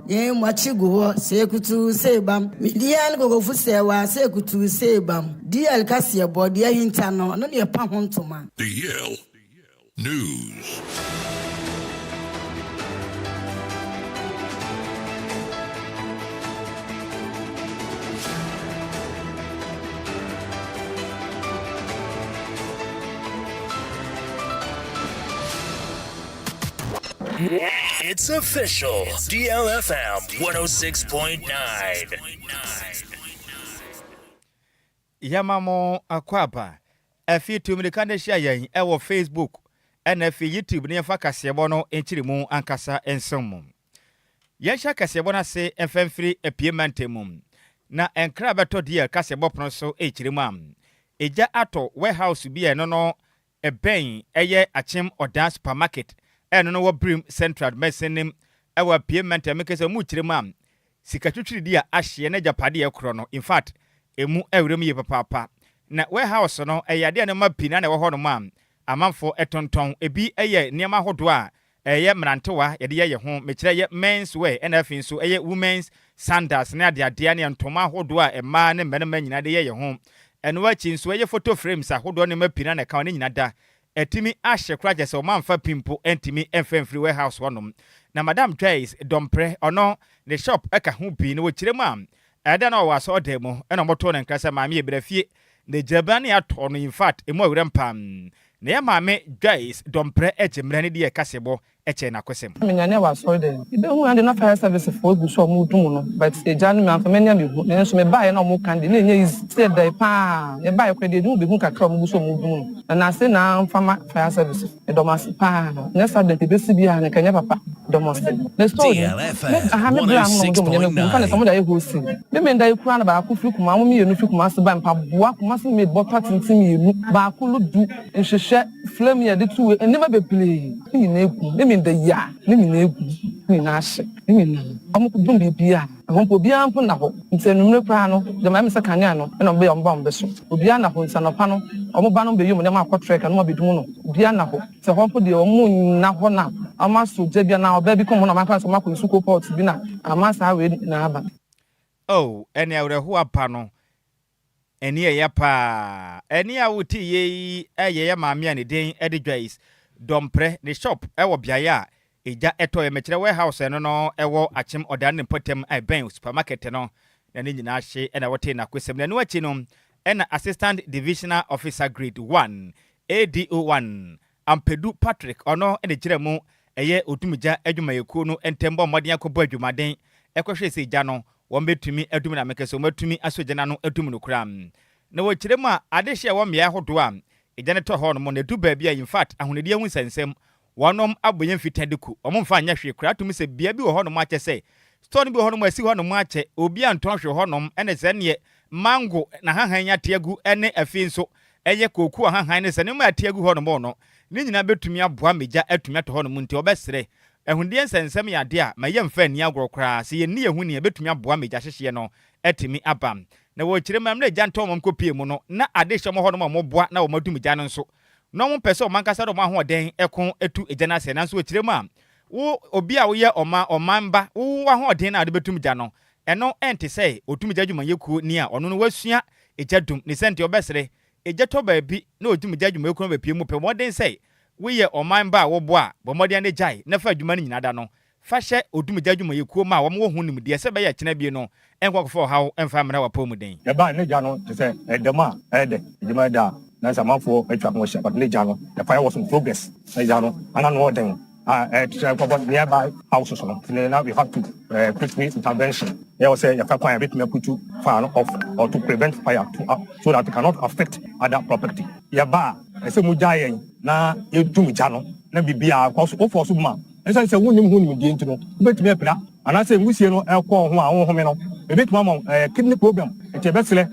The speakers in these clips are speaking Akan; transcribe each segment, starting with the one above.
Ye mwachigo sekutu sebam midian go fusewa sekutu sebam DL kasia body hintano no ne pa hontoma. DL News. It's official. DLFM 106.9. Yamamo akwapa. Efi tumikane share yen ewo Facebook. And efi YouTube ni fa kasebono enchirimu ankasa ensomu. Yensha kasebona se enfemfiri epiemantemu. Na enkra beto DL kasebo pronso enchirimam. Eja ato warehouse bi enono eben eye achim odan supermarket. Eno no Brim Central Mesenim ewa payment emekese mu kirema sikatwitwiri dia ahye na japade ekro no in fact emu ewrem ye papa na warehouse no eyade na mapina na wo no ma amanfo etonton ebi eye niam ahodo a eye mrantewa yede ye ho mekire ye men's wear na afin so eye women's sandals na ade ne ntoma ahodo a ema ne mmenema nyina de ye ho eno wachi nso eye photo frames ahodo ne mapina na ka ne nyina da etimi ahye kraje se o manfa pimpo entimi enfemfiri warehouse wonom na madam Joyce dompre ono ne shop eka ho bi ne wo kiremu am eda na o waso demo ena moto ne nkasa maame ebrafie ne jabane ato no in fact emu awrem pam na ya maame Joyce dompre echemra ne de kasebo eche na kwesem menyane waso de ibe hu ande na fire service for gu so mu dum no but ejanu me amfa menya me hu ne so me bae na mo kan de na enya is say dai pa e bae kwa de dum be hu kakra mu gu so mu dum no na se na amfa fire service e do mas pa ne sa de be si bia ne kanya papa do mas the story aha me bla mo dum ne ku kan so mo da e hosi me ndai ku na ba ku fi kuma mo me yenu fi kuma so ba mpa boa kuma so me bota tintim yenu ba ku lu du nhwehwe flame ye de tu e ne ma be play ni na eku the ya ni na egu ni na ahye ni na amuko dum bibia ahompo bia mpo na ho ntenumre kwa no de ma mesa kanya no na obe omba mbeso obia na ho nsanopa no omoba no be yum na ma akotrek no ma bedum no obia na ho se hompo de omu na ho na amaso je bia na oba bi kom na ma kan so ma ko suko pot bi na amasa we na aba oh ene awreho apa no eni ye pa eni awuti ye eye maame ane den ede Joyce dompre ne shop ewo biaya eja eto ye mekire warehouse no no ewo achim odan ne potem ben supermarket no na ne nyina hye na wote na kwesem na no achi no na assistant divisional officer grade 1 ADO1 Ampedu Patrick ono ene kire mu eye otumija adwumayekuo no entembo mmodin akobɔ adwumaden ekɔhwe se eja no wɔn betumi adum na mekeso matumi asogena no adum no kram na wo kire mu a adehye wo mmea hodo a ejane to ho no mo na du ba bia in fact ahonedi ahu sensem wonom aboyen fitadeku omomfa anya hwe kra tumi se bia bi wo ho no mo ache se store bi wo ho no mo asi ho no mo ache obi anton hwe ho no ene se ne mango na hahan nya teagu ene afi nso eye koku hahan ne se ne mo ateagu ho no mo no ni nyina betumi aboa meja atumi to ho no mo nti obesere ehundie sensem ya de a maye mfa ni agro kra se ye ni ehu ni betumi aboa meja hyehye no atimi abam na wo kire mam na gya ntom kopie mu no na ade hye mo ho no mo boa na wo madum gya no nso no mo pese o mankasa do mo ahoden ekon etu egya na se na nso wo kire mam wo obi a wo ye omamba wo ahoden na ade betum gya no eno ente sei otum gya dwuma yekuo ni a ono no wasua egya dum ne sente obesere egya to ba bi na otum gya dwuma yekuo be pie mu pe moden sei wo ye omamba wo boa bo moden ne gyae na fa dwuma ni nyina da no fashe odumja dwuma yekuo ma wo mo hu nim de se be ya kina bi no enkokofo hawo emfa mra wa pom den ya ba ne gya no te se edema ede edema da na samafo atwa ho hye but ne gya no the fire was in progress na gya no ana no den to say about nearby houses no now we have to quickly intervention they will say if I can bit me put you fire off or to prevent fire so that it cannot affect other property ya ba ese mu gya yen na edumja no na bibia cause of for so ma esa se wonim hu nim die ntino betumi apira anase musie no ekọ ho a wo home no ebetuma ma kidney problem ete besele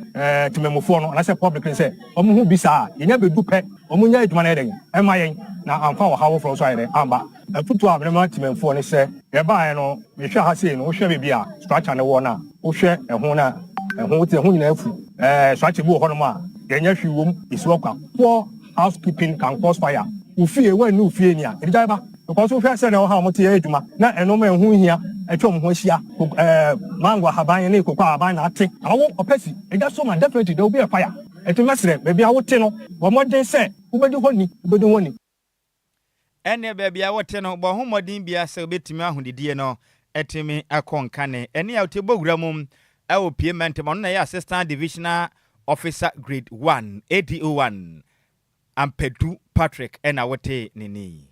timemofo no anase public say omo hu bisa yenya bedu pe omo nya eduma na eden ema yen na amfa wo hawo fro so ayere amba afutu a menema timemfo ne se ye ba no mehwe ha sei no wo hwe bibia structure ne wo na wo hwe eho na eho te ho nyina afu structure bi wo ho no ma yenya hwiwom isi okwa poor housekeeping can cause fire ufie we no ufie ni a edja ba because we say na how much eduma na eno ma hu hia etwa mo ho ahia mango haban ne kokwa haban na ate awo opesi eja so man definitely there will be a fire etu mesre baby awote no wo modern say ubedi honi ene baby awote no bo ho modern bia se obetimi ahudidie no etimi akonkane ene ya otebogura mum awo payment mo na ya assistant divisional officer grade 1 ADO1 Ampedu Patrick ena wote nini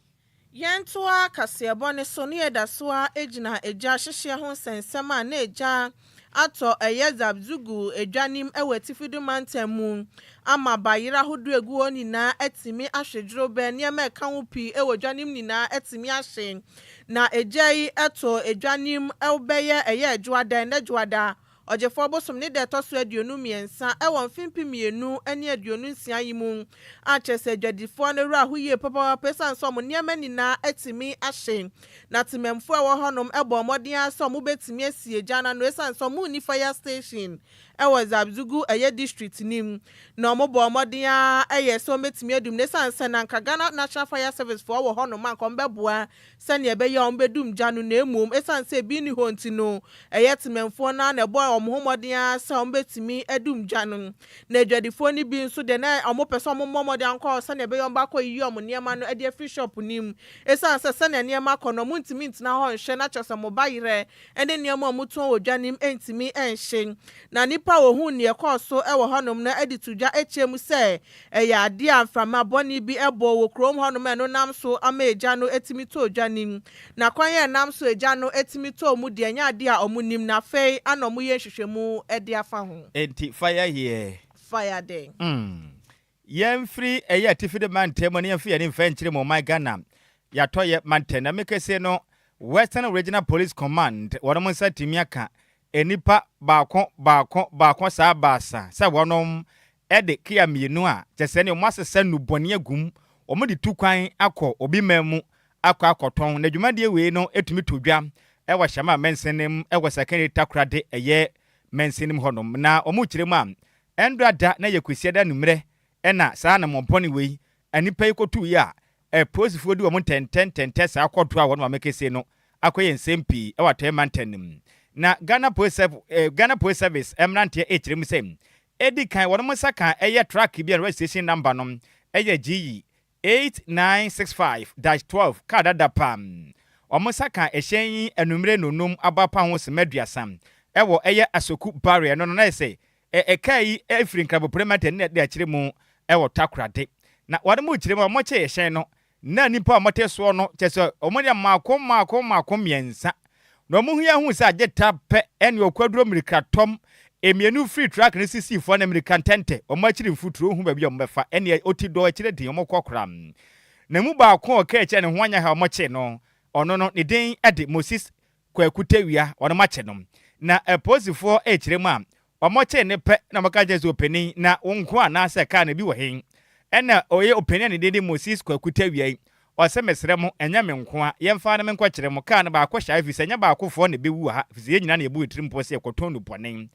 Yentoa kasebo ne so ne edasoa ejina eja hyehye ho sensema na eja ato eyezabzugu edwanim ewetifidu mantamu ama bayira hodo egu onina etimi ahwedro be ne ma ka ho pi ewodwanim nina etimi ahye na ejai eto edwanim ewbeye eye Adjoa na Adjoa Ojefo bosom ne de toso aduonu miensa ewon fimpi mienu ene aduonu nsia yimu achese adwadifo ne ra hoye papa pesa nso mo niema nina etimi ahye na timemfo ewo honom ebo modin aso mo betimi asie jana no esa nso mo ni fire station ewo zabzugu eye district nim na mo bo modin eye so betimi adum ne sanse na nka Ghana National Fire Service for wo honom anko mbeboa sane ebe ya ombedum janu na emum esa nse bi ni honti no eye timemfo na ebo Muhammadia some betimi edum janum na adwadifo ni bi nso de na omopeso momomode anko se na be yomba ko yi omo niema no ede free shop nim esa se na niema kono muntimi ntina ho nhwe na chose mo bayire ene niema omuto odwanim entimi enhye na nipa ohun ne ekoso ewo honom na editudwa echemu se eya ade amframa boni bi ebo wo krom honom eno nam so ama eja no etimi to odwanim na kwanye nam so eja no etimi to mu de anya ade a omunim na fei anomu ye hwehwemu ede afa ho enti fire here fire day yemfri eya tifide mantemo ne yemfri ne mfenchire mo my Ghana ya toye mantena mekese no Western Regional Police Command wonom satimi aka enipa baako saa baasa sa wonom ede kia mienu a kyese ne omasese nubone agum omudi tukwan akọ obi mamu akọ na dwumade we no etumi todwa ewa hyama mensenem ewa sakani takrade eye mensenem honom na omu kiremu a endrada na yekwisia da numre ena saa na momponi we anipa ikotu ya posifo di omu tenten saa akoto a wono amekese no akoye nsempi ewa temantenem na Ghana Police Service emrante ekiremu sem edi kan wono saka eye track bi registration number no eye GE 8965-12 kadada pam Omosaka ehyen enumre nonum abapa ho semaduasam ewo eye asoku barrier no na ese kai efrin krabo premate ne de akiremu ewo takrade na wade mu kiremu omoche ehyen no na nipa omote so no kyese omonya mako miensa no mu hia hu se ageta pe ene okwaduro mirikatom emienu free track ne sisi fo na mirikantente omachiri mfuturo hu ba bia ombefa ene otido akire din omokokram na mu ba ko ka eche ne ho anya ha omoche no ono no ne den ade Moses kwakutawia ono mache no na posifo ekiremu a omoche ne pe na maka jesu openi na wonko ana se ka na bi wo hen ena oye openi ne den Moses kwakutawia ose mesremo enya menko a yemfa na menko kiremu ka na ba ko sha afisa nya ba akofo ne bewu ha fisi nyina na ebu etirim po se ekotondo ponen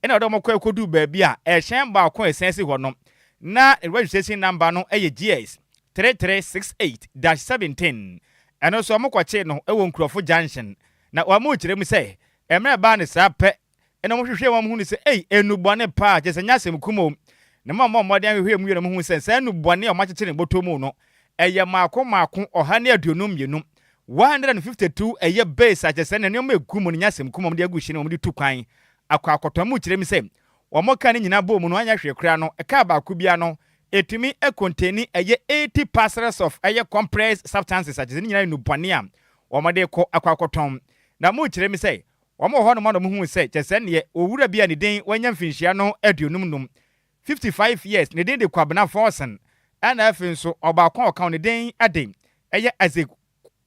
ena odo mokọ ekodu ba bia ehyen ba akọ esensi ho no na registration number no eye GS 3368-17 eno so mokwache no ewo nkrofo junction na wa mu kiremu se emre ba ne sa pe eno mo hwehwe wa mu hu ni se enubone pa je se nyasem kumo na mama mmode ahwehwe mu yere mu hu se enubone o makekere botomu no eye mako oha ne aduonum yenum 152 eye base je se ne no megumo ne nyasem kumo de aguhye ne mo de tukwan akwakoto mu kiremu se wo moka ne nyina bo mu no anya hwe kra no eka ba akubia no etumi contain eye 80 parcels of eye compressed substances such as nyina nubone a omode ko akwakoton na mu kiremi say omo ho no mo hu say kyese ne owura bia ne den wanya mfinhia no aduonum num 55 years ne den de kwabena forsen ana afinso obakon okan ne den ade eye aze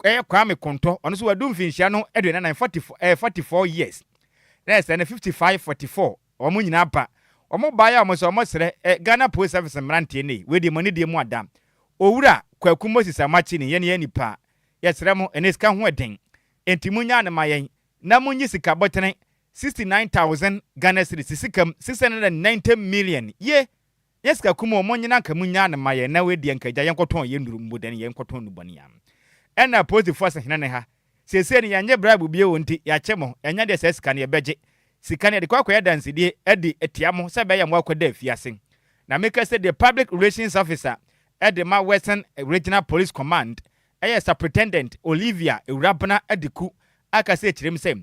eye kwame konto ono so wadu mfinhia no aduona 44 years na say 55-44 omo nyina ba omo baya omo so omo sere Ghana Police Service mrantie ne we de money de mu adam owura kwaku Moses amachi ne ye ne nipa yesere mo eneska ho eden entimunya ne mayen na munyi sika botene 69,000 Ghana cedis sikam 690 million ye yeska kuma omo nyina nka munya ne mayen na we de nka gya yenkoton ye nduru mbodan ye yenkoton nubania ena police force hene ne ha sese ni yanye bribe bie wonti ya chemo enya de se sika ne beje sika ne de kwa kwa dance die edi etiamo se be ya mo akoda afiase na make say the public relations officer at the Western Regional Police Command Superintendent Olivia Urabana Ediku aka say chirem say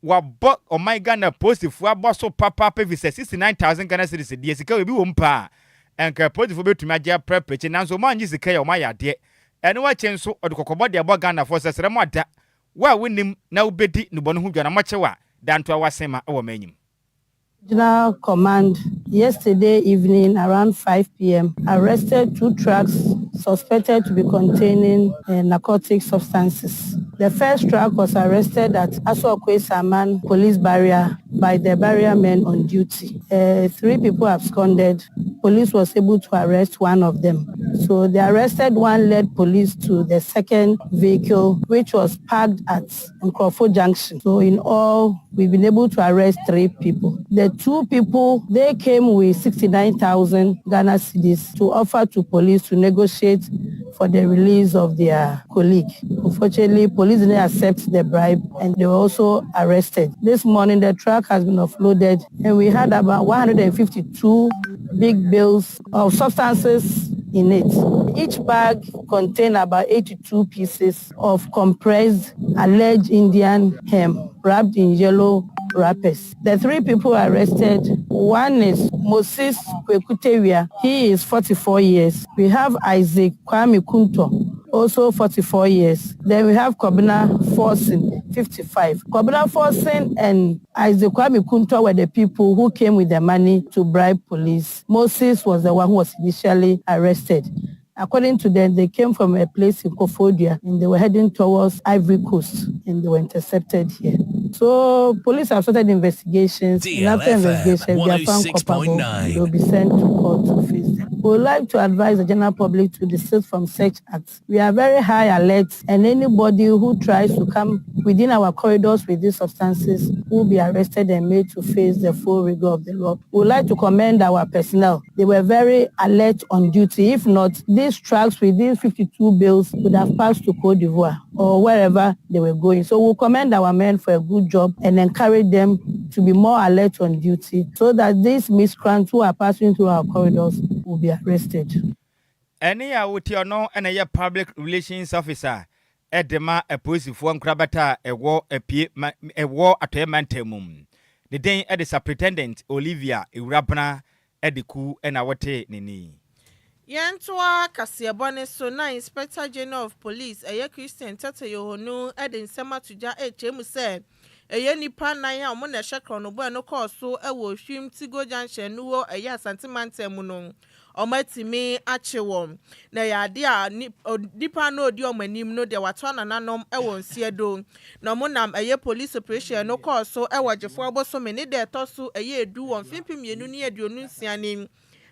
wabo o my Ghana post fu aboso papa visa 69000 Ghana cedis die sika we bi wo mpa enka post fu betumi agya prepeche nanso mo anyi sika ya o ma ya de ene wa chenso odukokobode abo Ghana for sesere mo ada wa wonim na ubedi nubono hu dwana machewa danto awasema wo manyim. Regional Command yesterday evening around 5 p.m. arrested 2 trucks suspected to be containing narcotic substances. The first truck was arrested at Adjoa Agyei Sikapa police barrier by the barrier men on duty. 3 people absconded. Police was able to arrest 1 of them. So the arrested one led police to the second vehicle, which was parked at Enquires Junction. So in all, we've been able to arrest 3 people. The 2 people, they came with 69,000 Ghana cedis to offer to police to negotiate for the release of their colleague. Unfortunately, police didn't accept the bribe and they were also arrested. This morning, the truck has been offloaded and we had about 152 big bales of substances in it. Each bag contained about 82 pieces of compressed alleged Indian hemp wrapped in yellow wrappers. The 3 people arrested, one is Moses Kwekutewia, he is 44 years. We have Isaac Kwame Kunto, also 44 years. Then we have Kobina Forsen, 55. Kobina Forsen and Isaac Kwame Kunto were the people who came with the money to bribe police. Moses was the one who was initially arrested. According to them, they came from a place in Kofodia and they were heading towards Ivory Coast and they were intercepted here. So police have started investigations. And after investigation, they are found culpable. They will be sent to court to face them. We would like to advise the general public to desist from such acts. We are very high alert and anybody who tries to come within our corridors with these substances will be arrested and made to face the full rigor of the law. We would like to commend our personnel. They were very alert on duty. If not, these trucks with these 52 bales would have passed to Côte d'Ivoire or wherever they were going. So we'll commend our men for a good job and encourage them to be more alert on duty so that these miscreants who are passing through our corridors will be arrested. Any no and a public relations officer Edema a police for Krabata a war at a mantemum. The day at the superintendent Olivia Urabana Ediku and Awate Nini. Yantua Kasiabone so na Inspector General of Police a Christian Tata Yohonu Edin Sema Tuja Chemu said a nipa na ya omona shakro no bo no call so e wo hwim tigo junction no a ya santimante mu no omatimi achewo na ya de a nipa no odi omanim no de wato nananom e wo nsiedo na monam eye police operation no call so e wagefo aboso me ne de to so eye edu won fimpim yenu ne aduonu nsiane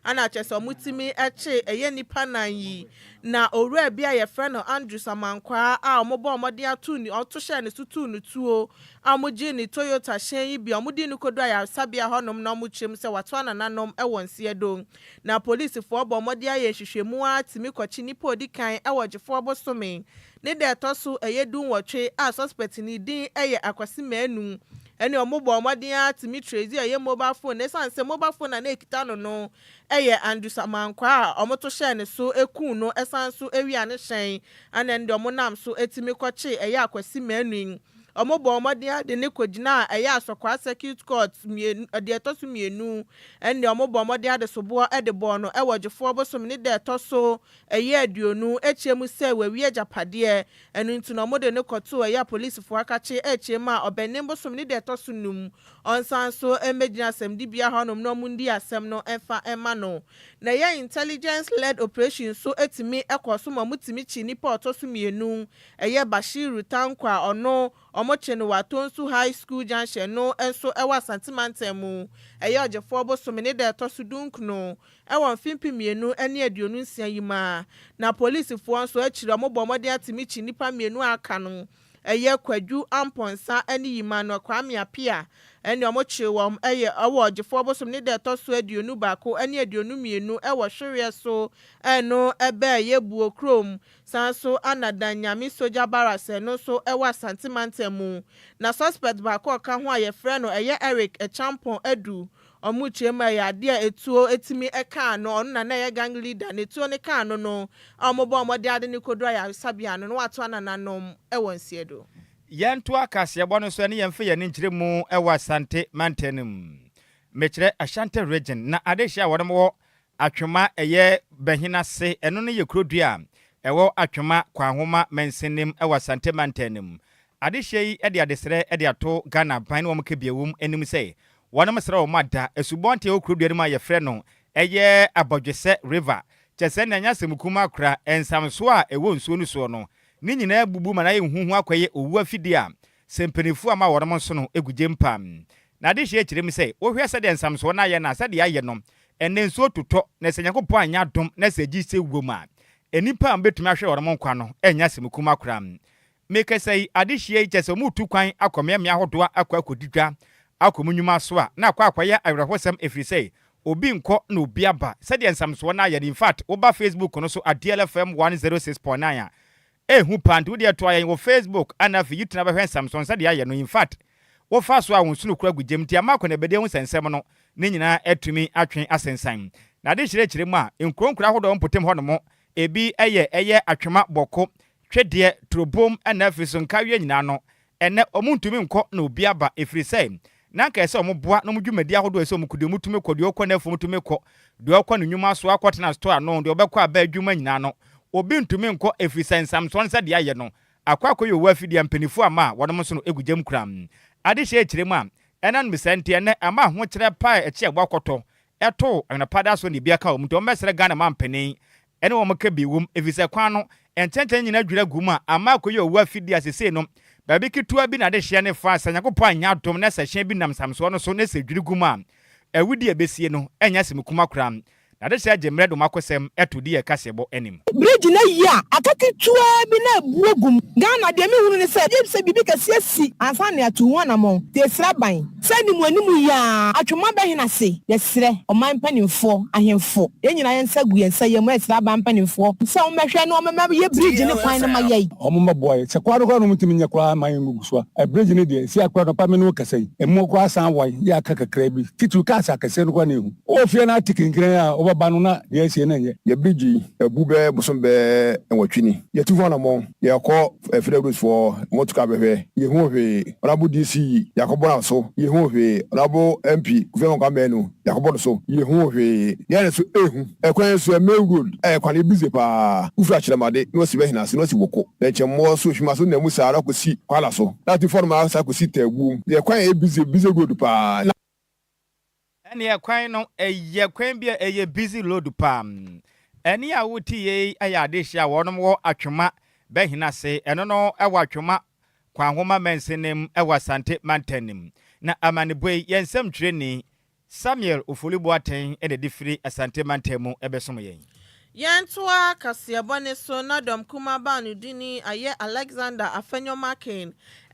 ana cheso mutimi eche eye nipa nan yi na owura bia ye friend Andrew Samankwa a omobo omode atu ni oto hye ne sutu no tuo amoji ni Toyota hyen yi bia omodi ni kodo ya sabia honom na omuchem se wato anananom e wonse edo na police fo obo omode aye hwehwemu a timi kwachi nipa odikan e wogefo obosome ne de to so eye dun wotwe a suspect ni din eye akwasi manu ene omobo omode a timi trezi eye mobile phone ne sanse mobile phone na ekita no eye Andrew Samankwa omoto hye ne so ekun no esanso ewia ne hyen anende omonam so etimi kwachi eye akwasi manu omobo omode de ne kogina eye asokwa circuit court mienu de etoso mienu ene omobo omode de sobo de bo no ewogefo obosom ne de etoso eye aduonu echemu se wawie japade enu ntu no omode ne koto eye police fo akache echema obenem bosom ne de etoso num onsanso emegina asem dibia honom no mundi asem no enfa ema no na ye intelligence led operation so etimi ekoso mamutimi chi ni potoso mienu eye Bashiru Tankwa ono omoche no watonsu high school junction no enso ewa santimantemu eye ogefo obosome ne de tosu dunk no ewa mfimpi mienu ene aduonu nsia yima na police fo nso akiri omobo omode atimi chi nipa mienu aka no eye Kwadwo Amponsa ene Emmanuel Kwame Apia ene omochire wom eye awo Gyefo bosom ne de to so aduonu baako ene aduonu mienu ewo hwere so eno ebe ye buo krom sanso anadanyame soja barase no so ewa santimantemu na suspect baako ka ho aye frɛ no eye Eric Echampon Edu omuchie ma ya dia etuo etimi eka no on na ye gang leader ne etuo ne ka no omobo omode ade ne kodua ya sabia no wato anananom ewo nsiedo Yanto akase bo no so ne yemfe ye ne nkyeremu ewa sante mantenem mekire Ashanti region na adehia wodemo atwema eye behina se eno ne ye krodua ewo atwema kwanhoma mensenem ewa sante mantenem adehia yi ede adesere ede ato Ghana ban wo mkebiewum enim se wonam sere o mada esubonte o krodua ma ye frɛ no eye Abodwese river chese na nya semukuma akra ensamso a ewo nsuo no so no ni nyina bubu ma na ye huhu akwaye owu afidi a sempenifu ama wonam nso no eguje mpam na adehia kirem se wo hwe se de ensamso na ye na se de aye no enne nsuo totɔ na se Nyankopɔn anya dom na se gi se woma enipa mbetumi ahwe wonam nkwa no enya semukuma akra mekasai adehia chese mu tu kwan akomeme ahodoa akwa kodidwa akomunyuma so a na akwa awerehosem efrise obi nkɔ na obi aba sɛde ensamso na yɛ in fact oba Facebook no so DLFM 106.9 ehu pantu de to ayen wo Facebook ana fi yituna ba hwen ensamso sɛde ayɛ no in fact wo fa so a wonsunu kura gugem ti amako na bede hu sensem no ne nyina atumi atwen asensan na de kyerɛ mu a nkronkura ahodoɔ mpotem hɔ no mo ebi ɛyɛ atwema bɔko twede trobom ana fi so nkawe nyina no ene omuntumi nkɔ na obi aba efrise na nka ese omoboa no mudwumadi ahodo ese omukude mutumi kɔ de okɔ na afu mutumi kɔ de okɔ no nyuma so akɔte na store no de obɛkɔ aba adwuma nyina no obi ntumi nkɔ efrise nsamso nsa de ayɛ no akɔ yo wafidi ampanifu ama wɔnom so no egugem kram adehye kyerɛ mu a ɛnan misɛnte ne ama ho kyerɛ pa ɛkye agba kɔtɔ ɛto anapada so ne bia ka omuto mbɛsere Ghana mampani ɛne wɔn ka biwum efise kwan no ɛnkyɛnkyɛn nyina dwira guma ama akɔ yo wafidi asese no babi kitua bi na de hye ne fa Nyankopɔn anya dom na sɛ hye bi nam samso no so ne sɛ dwiri guma awudi ebesie no enya semukuma kram na de hye Agyemre do makosem eto di ekasebo anim bridge na ya akakitua bi na buogum Ghana de me hunu ne sɛ de bibi kase si ansa ne atu ho anamon de sraban sɛ ni mu anim ya atwoma bɛhena se de srɛ ɔman panimfo ahemfo enyina yensa gu yensa yemu sraban panimfo sɛ ɔmɛhwɛ no ɔmɛma ye bridge ne kwan na mayai ɔmma boy sɛ kwado kwa no mutimi nya kwa man nguso a bridge ne de si akwa no pa me no kase emu kwa san wai ya kakakra bi titu kasa kase no kwa ne hu o fie na tikinkran a oba no na de asie na nye ye bridge ebube bosombe enwatwini ye tuvo na mo ye kɔ federals for motuka behwe ye hu hwe rabu DC yakobona so ye hu hwe rabu MP guvernor kamenu yakobona so ye hu hwe ye na so ehu ekwan so road kwan ebize pa ufra chiramade no si behina se no si boko na chemo so hwima so na mu sa ara kosi kwala so that informa sa kosi tagu ye kwan ebize road pa ene kwan no eye kwan bia eye busy load pam ene a wuti ye aya adehia wonom wo atwema behina se eno no ewa atwema kwanhoma mensenem ewa sante mantenem na amaneboy yensem twreni Samuel Ofoliboaten ede difiri asante mantemu ebesom yen Yentoa kasiabone so na dom kuma ba no dini aye Alexander Afenyomakin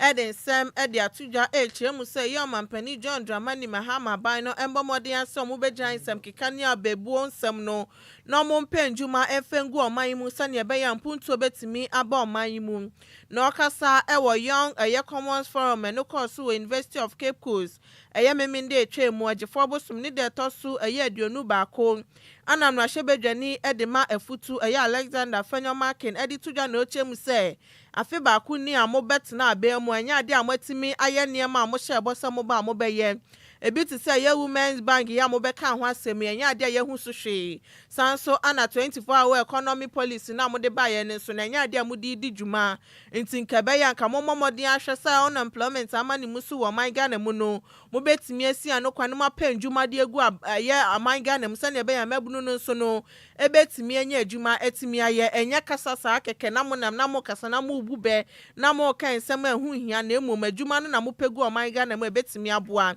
eden sem ede atuja echemu se ye mampani John Dramani Mahama ban no embomode ansem ubegyan sem kekane abebuo nsem no no mompenjuma efengu oman mu sane be ya mpuntu obetimi aba oman mu na okasa ewo young aye commons forum no course University of Cape Coast aye meminde etwemu Gyefo bosom ni de tosu aye aduonu baako anam na hyebedwani edema afutu aye Alexander Fenyomakin edi tudwa na ochemu se afi baako ni amobet na abemu anya ade amatimi aye niema amohye ebosam ba amobeye ebi ti say ye Women's Bank ya mobeka ho asem anya ade ye hu so hwe sanso ana 24-hour economy policy na mode ba ye ne so na anya ade amudi di dwuma nti nkebe ya nka momomode ahwe sa unemployment amani musu wo man Ghana mu no mobetimi asi anokwa ma pandwuma de egu aye aman Ghana mu sane be ya mabunu no so no ebetimi anya adwuma etimi aye enya kasa sa keke na monam na mo kasa na mo bube na mo kan nsem ahu hia na emu adwuma no na mo pegu aman Ghana mu ebetimi aboa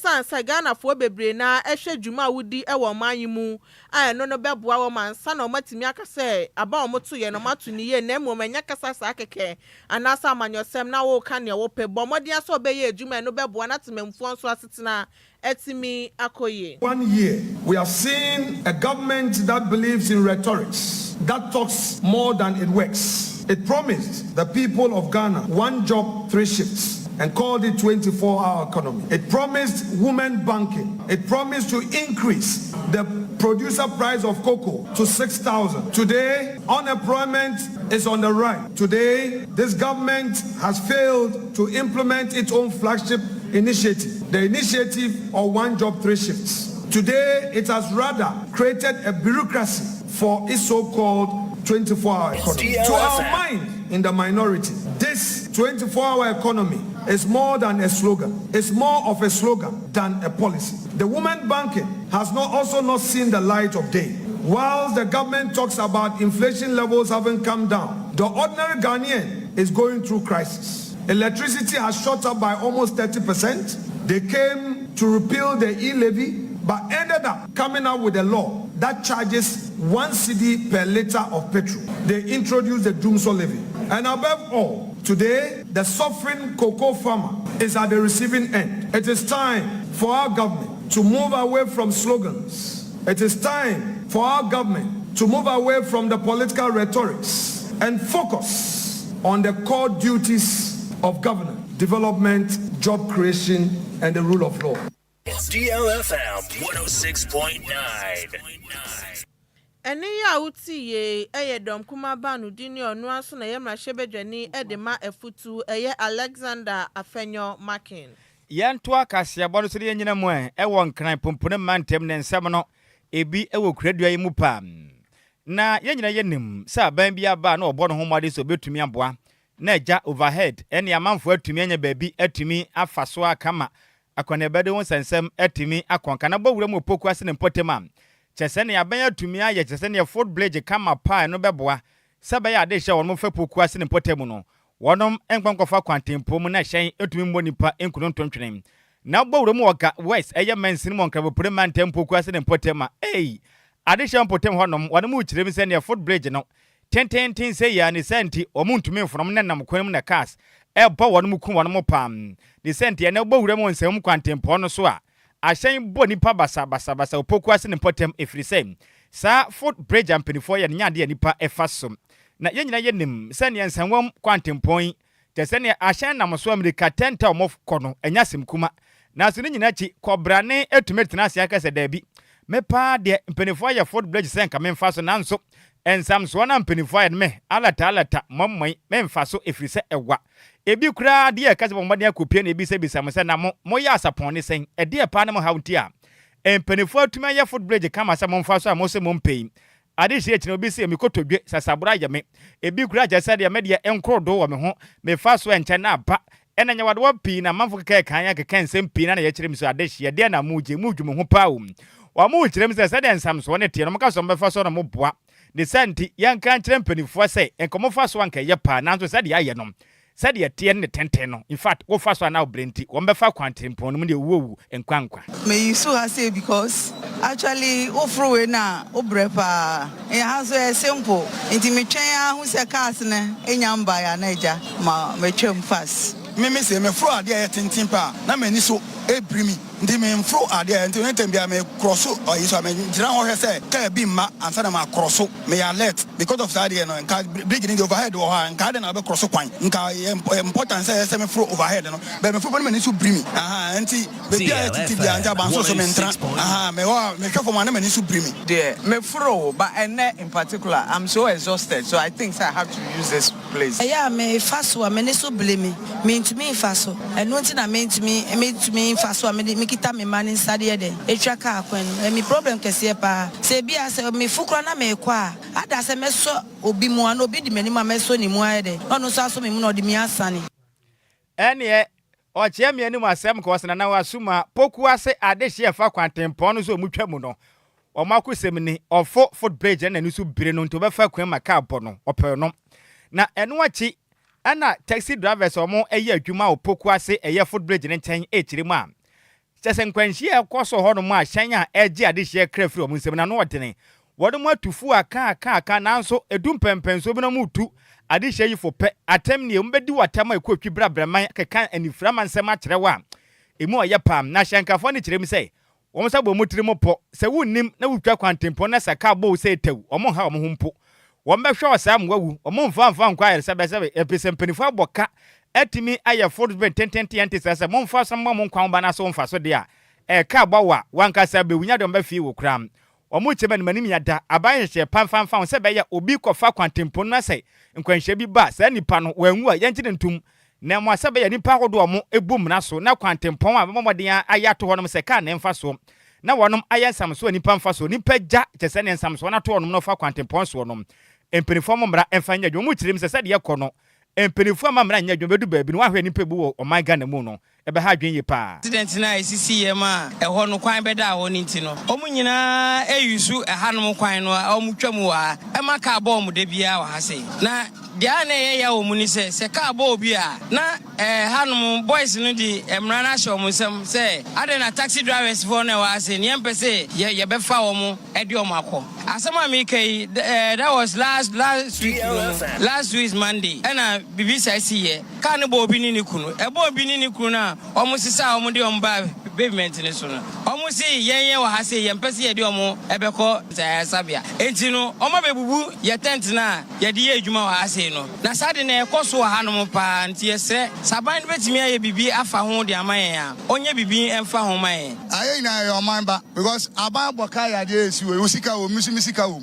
esan sa Ghana fo bebre na ehwe dwuma wudi ewo man mu a no beboa wo man sa na omatimi aka se aba omoto ye no mato ni ye na emu manya kasa sa keke anasa amanyosem na wo ka ne wo pe bomodi aso obeye dwuma no beboa na tememfo nso asetena etimi akoye. 1 year we have seen a government that believes in rhetorics, that talks more than it works. It promised the people of Ghana 1 job, 3 shifts, and called it 24-hour economy. It promised women banking. It promised to increase the producer price of cocoa to 6,000. Today, unemployment is on the rise. Today, this government has failed to implement its own flagship initiative, the initiative of 1 job, 3 shifts. Today, it has rather created a bureaucracy for its so-called 24-hour economy. To our mind in the minority, this 24-hour economy is more than a slogan. It's more of a slogan than a policy. The women banking has also not seen the light of day. Whilst the government talks about inflation levels having come down, the ordinary Ghanaian is going through crisis. Electricity has shot up by almost 30%. They came to repeal the e-levy, but ended up coming out with a law that charges 1 cedi per litre of petrol. They introduced the Doomsday levy. And above all, today, the suffering cocoa farmer is at the receiving end. It is time for our government to move away from slogans. It is time for our government to move away from the political rhetorics and focus on the core duties of governance, development, job creation, and the rule of law. DLFM 106.9. Ene ya uti ye dom kuma banu dini onu aso na yemra shebedwani edema efutu Alexander Afenyo Makin. Yanto akasia bono so de nyina mu ewo nkran pompone mantem ne nsem no ebi ewo kuradua yi mu pam. Na yenyina yenim sa ban bia ba na obo no homade so betumi aboa na eja overhead ene amanfo atumi anya baabi atumi afaso akama akwane bede won sensem atimi akonka na bowura mu poku ase ne potema chese ne yaban atumi aye chese ne food blade kama pa no beboa sebe ya de hye won mo fa poku ase ne potemu no wonom enkwankofa kwantempo mu na hyen atumi mbonipa enkunontontwene na bowura mu oka west eye mensin mo nkra bopre man tempo poku ase ne potema ade hye potem honom wonom uchirem se ne food blade no ten say ya ne senti omuntumi mfonom ne nam kwanum na cars eba wonom ku wonom pam the senti ya na bowura mu nsem kwantempo no so a ahyen bo nipa basa opoku ase ne potem efrisem sa food bridge ampenifo ya nyade nipa efasom na yenyina yenim se ne nsanwam kwantempon te se ne ahyen namso amerika 10 time of kono anyasem kuma na so ne nyina chi kobrane etumetena ase aka se dabi mepa de mpenifo ya food bridge sen ka memfaso nanso ensam so na mpenifo ya me alata mommoi memfaso efrise ewa ebi kura de akase bomade akopie na ebi se bisam se na mo ya asapon ne sen ede pa na mo hawti a empenifo atuma ya food bridge kama se momfaso a mo se mompei ade hye kino obi se mikotodwe sasabura ya me ebi kura jase de me de enkrodo wo me ho me faso enche na ba ena nya wade wapi na manfo keke kan ya keke nsem pi na ya kyerem so ade hye de na muje mudwum ho pawo wa mu kyerem se de ensam so ne tie no maka so mbefa na mo boa de santi yanka kyerem penifo se enkomofa so anka ye pa nanso se de aye no said ye tie ne tenten no in fact wo fa so na obrenti wo mbefa kwantempon no mu de wowu enkwankwa me you so say because actually ofro we na obrepa e has a simple inti me twen ahu se cars ne enyamba ya na eja ma me twem fast me say me fro ade ya tenten pa na mani so ebrimi ndi me mfro ade ya nti nentem bia me cross o yiso me gira ho hwe se ka bi ma ansa na ma cross me alert because of that no nka beginning the overhead wo ha nka de na be cross kwan nka important say me fro overhead no be me fro me ni so brimi nti be bia titi bia nja ban so me ntra me hwe for na me ni so brimi there me fro but in particular I'm so exhausted so I think I have to use this place yeah me faso me ni so blame me to me faso and no na me to me faso me kita me man inside there etwa ka akwan me problem kese pa se bia se me fukura na me kwa ada se me so obi mu an obi di mani ma me so ni mu ayede no so aso me mu no di mi asane ene o che me anim asem ko wasana na wasuma poku ase ade hye fa kwantempon no so mutwa mu no o makusem ni ofo food bridge na ni so bire no nto be fa kwan maka bo no ope no na eno achi ana taxi drivers omo eye adwuma opoku ase eye food bridge ne nchen echiri mu a Chesen kwanhia ekoso ho no ma hyɛn a ɛgye ade hye kra firi omu nsɛm na no ɔdene wɔde mo atufu aka nanso edum pɛmpɛnso bi na mu tu ade hye yi fo pɛ atem ne mbedi watam ekotwi brabraman keka aniframa nsɛm akyerɛ wa emu ɔyɛ pam na hyenkafo ne kyerɛ mi sɛ wɔn sa bɔ mu tiri mo pɔ sɛ wunnim na wutwa kwantempɔ na saka bɔ sɛ tew wɔn ha wɔn ho mpo wɔn bɛhwɛ ɔsa mwawu wɔn mfa Enquires sɛbɛsɛbɛ epese mpanifo abɔka etimi ayɛ football tententen sɛ mo mfa so mo nkwan ba na so mfa so de a ka bawa wankasa bewunya de mbɛfie wɔ kram wɔn kyema ne manim yada aban hye pamfamfam sɛ bɛyɛ obi kɔfa kwantempɔ na sɛ nkwanhye bi ba sɛ nipa no wanwu a yɛnkyene ntum na mo asɛ bɛyɛ nipa hodo wɔn ebum na so na kwantempɔn a bɛmɔden ayato hɔ nom sɛ ka ne mfa so na wɔnom ayɛ nsamso nipa mfa so nipa gya kyɛsɛ ne nsamso na to wɔnom no fa kwantempɔn so wɔnom empenifo mmra emfa nya dwom kyerem sɛ de yɛkɔ no empenifo mmra nya dwom bedu baabi no wahwɛ nipa bi wɔ ɔman Ghana mu no ebe ha dwen ye pa president na isisi ye ma ɛhɔ no kwan bɛda hɔ ne nti no ɔmo nyinaa eyusu ɛhanom kwan no ɔmo twam wa ɛma ka bɔ ɔmo de bia wɔ ha sei na dia na ye ya ɔmo ni sɛ ka bɔ obi a na hanom boys no di emra na hyɛ ɔmo nsɛm sɛ ade na taxi drivers for na wɔ ase ne yɛmpɛ sɛ ye bɛfa ɔmo ɛde ɔmo akɔ asɛm a mi kai that was last week Monday ɛna bibi sa si ye ka ne bɔ obi ni ne kunu ɛbɔ obi ni ne kunu na omo sisa omo de omo ba pavement ni so no omo si yenye wa ha se yempese ye de omo ebekọ sabia enti no omo bebubu ye tent na ye de ye adwuma wa ha se no na sade na ekoso ha no pa nti yesre saban betimi aye bibi afa ho de amayen a onye bibi emfa ho mayen aye na your mind ba because aban boka ya de esi we usika wo misika wo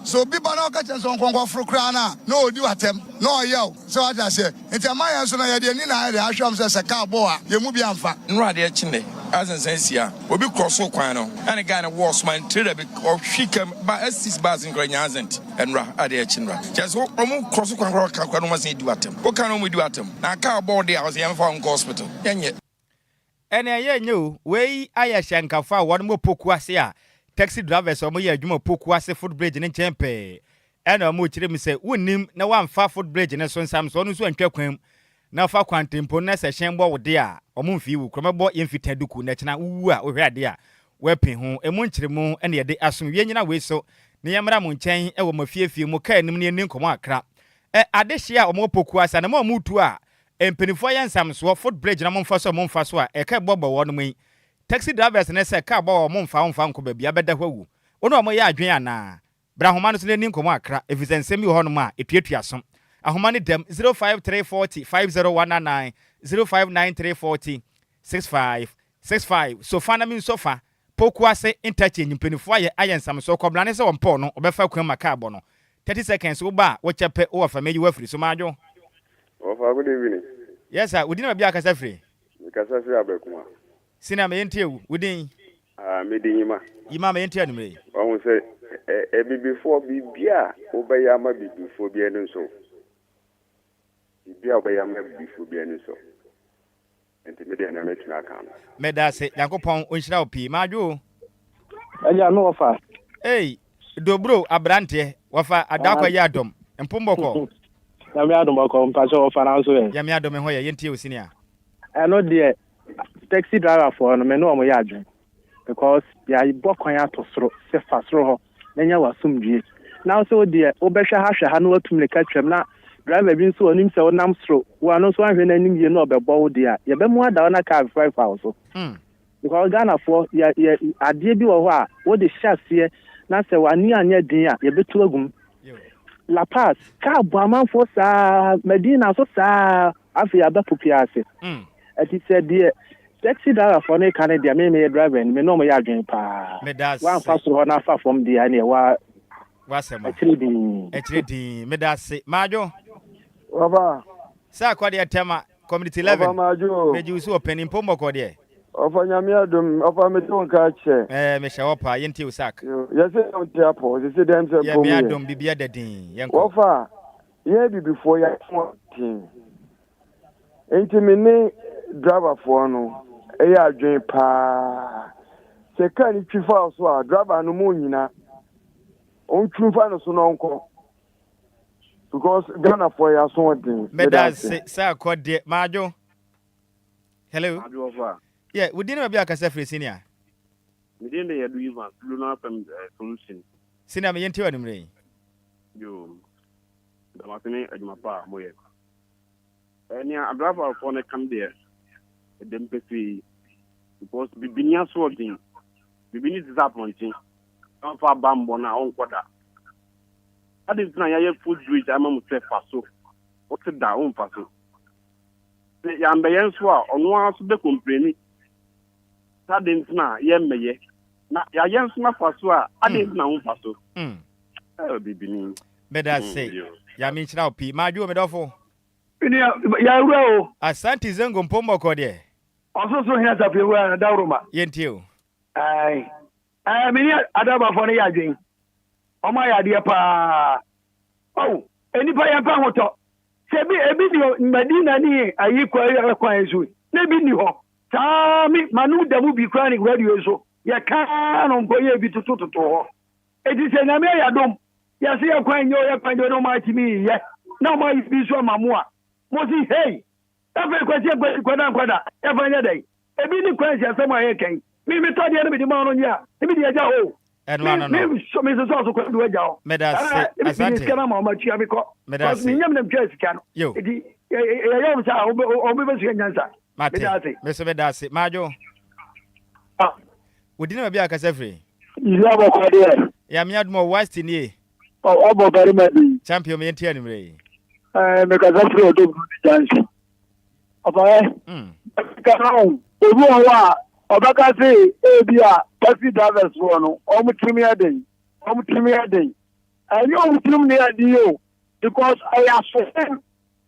so biba na ka chenso nkonkwo fro kra na odi watem na oyew so ata se enti amayen so na ye de ni na ye ahwam se ka bo a ye mu bi amfa nrade a chine asensensia obi crosso kwan no and guy na was man trader be or shikam ba assist bars in Ghanaian azent enra ade a chinra just omo crosso kwan kwa no masen di watem o kan no mu di watem na ka board there was yem for hospital yenye ene ye nyu we aya hyankafa won mo poku ase a taxi drivers omo ye adwuma poku ase foot bridge ne chempe ene omo kire mi se wonnim na wamfa foot bridge ne so nsam so no so antwa kwan na fa kwantempo na se hyen bo wode a omumfi wu kromebo yemfita duku na kina wu a ohwe ade a wepe ho emu nkyeremu ene ye de aso wie nyina we so ne yemra mo nkyɛn e wo mafiefie mu ka anim ne ni nkomo akra ade hye a omopoku asa na mo mutu a empenifo ye nsam so foot bridge na momfa so a ka bobo wo no mu taxi drivers ne se ka bo momfa nko ba bia beda hwawu ono mo ye adwen ana bra homa no so ne ni nkomo akra efisensem bi ho no ma etuatua so ahomani dem 05340 50199 05934 6565 sofa na min sofa poku ase interchange mpenifo aye nsam so koblane se wonpo no obefa kwan makabo no 30 seconds wo ba wo chepe wo fa meji wafri so majo ofa good evening yes sir udin ma bia kasa free abekuma sina me yentie udin medin yima me yentie anumre won se before bibia obeyama before bia no so bibia obeyama before bia no so enti media na metina kan medase yakopon onhyira opi majo eja no ofa dobro abrante wafa adakwa ya adom empomboko ya mi adom boko mpacho ofa na so ya mi adom ho ye yentie osinia eno de taxi driver for no me no mo ya adwen because ya bokwan ya to soro se fa soro ho nanya wasumdue na so de obehwe ha no watumle ka twem na driver bi nso onim se onam soro wa no so ahwe na nim ye no obebo wo de a ye be mu ada na car 5000 because Ghana for ya ade bi wo ho a wo de hyase na se wani anya din a ye betu agum La Paz ka bu amanfo sa Medina so sa afia ba pupiase ati se de taxi driver for na Canada me driver me no mo ya adwen pa wa fa so na fa from dia na wa wasema echiridi medase majo Oba sa kwa de tema community 11 Oba majo meji usu opening pombo ko de ofa nyamia dum ofa meton ka che me shawopa yenti usak yese on tiapo yese dem se pombo ya dum bibia dadin yenko ofa ye before ya tin enti me ni driver for no e ya adwen pa se kan twifa so a driver no mo nyina on twifa no so no nko because Ghana for ya so din medase sa kwa de majo hello Adwoa Yeah, we didn't be a casa free senior. We didn't do even Luna from solution. Senior, me into him. You, the Martini and my pa, Moye. And yeah, I drive our phone come there. Then pay because we been here sorting. We been disappointing. Don't far bamboo na on quarter. I didn't know you food rich. I'm going to say faso. What's it down faso? The ambience wa on one to the company. I didn't know ye me. Na ya yen sma faso I didn't know faso. Oh bibi. Better say. Ya mean now P. My do me dofo. Ya ro. Asante zengo mpombo kode. Also so here that we were da roma. Yentio. Ai. Me ni adaba for ya dwen. O ma ya de pa. Oh, eni pa ya pa hoto. Se bi ebi ni Medina ni ayi kwa ezu. Na bi ni ho. Ta mi manu da mu bi kwa ni radio so. Ya ka no mpo ye bi tutu ho. Edi se na me ya dom. Ya se ya kwa nyo no ma ti mi ye. Na ma bi so mamua. Mo si hey. Efe kwada. Efe nya dai. Ebi ni kwa se asema ye ken. Mi to de na bi ma no nya. Ebi de ja ho. No. Me so kwa do ja ho. Medase. Asante. Kana ma ma tia bi ko. Medase. Ni nyam na mtwa sika no. Yo. Edi ya sa obi be sika nyansa. Medase. Medase. Majo. We didn't be a casa free. Nhyiraba Kwadwo. Ya mi admo west ni. Obo very much. Champion me enti anime. Me casa free odo bi chance. Oba kana obi wa obaka say ebia taxi drivers wo no omutimi aden. Ayo omutimi ne adiyo because I assume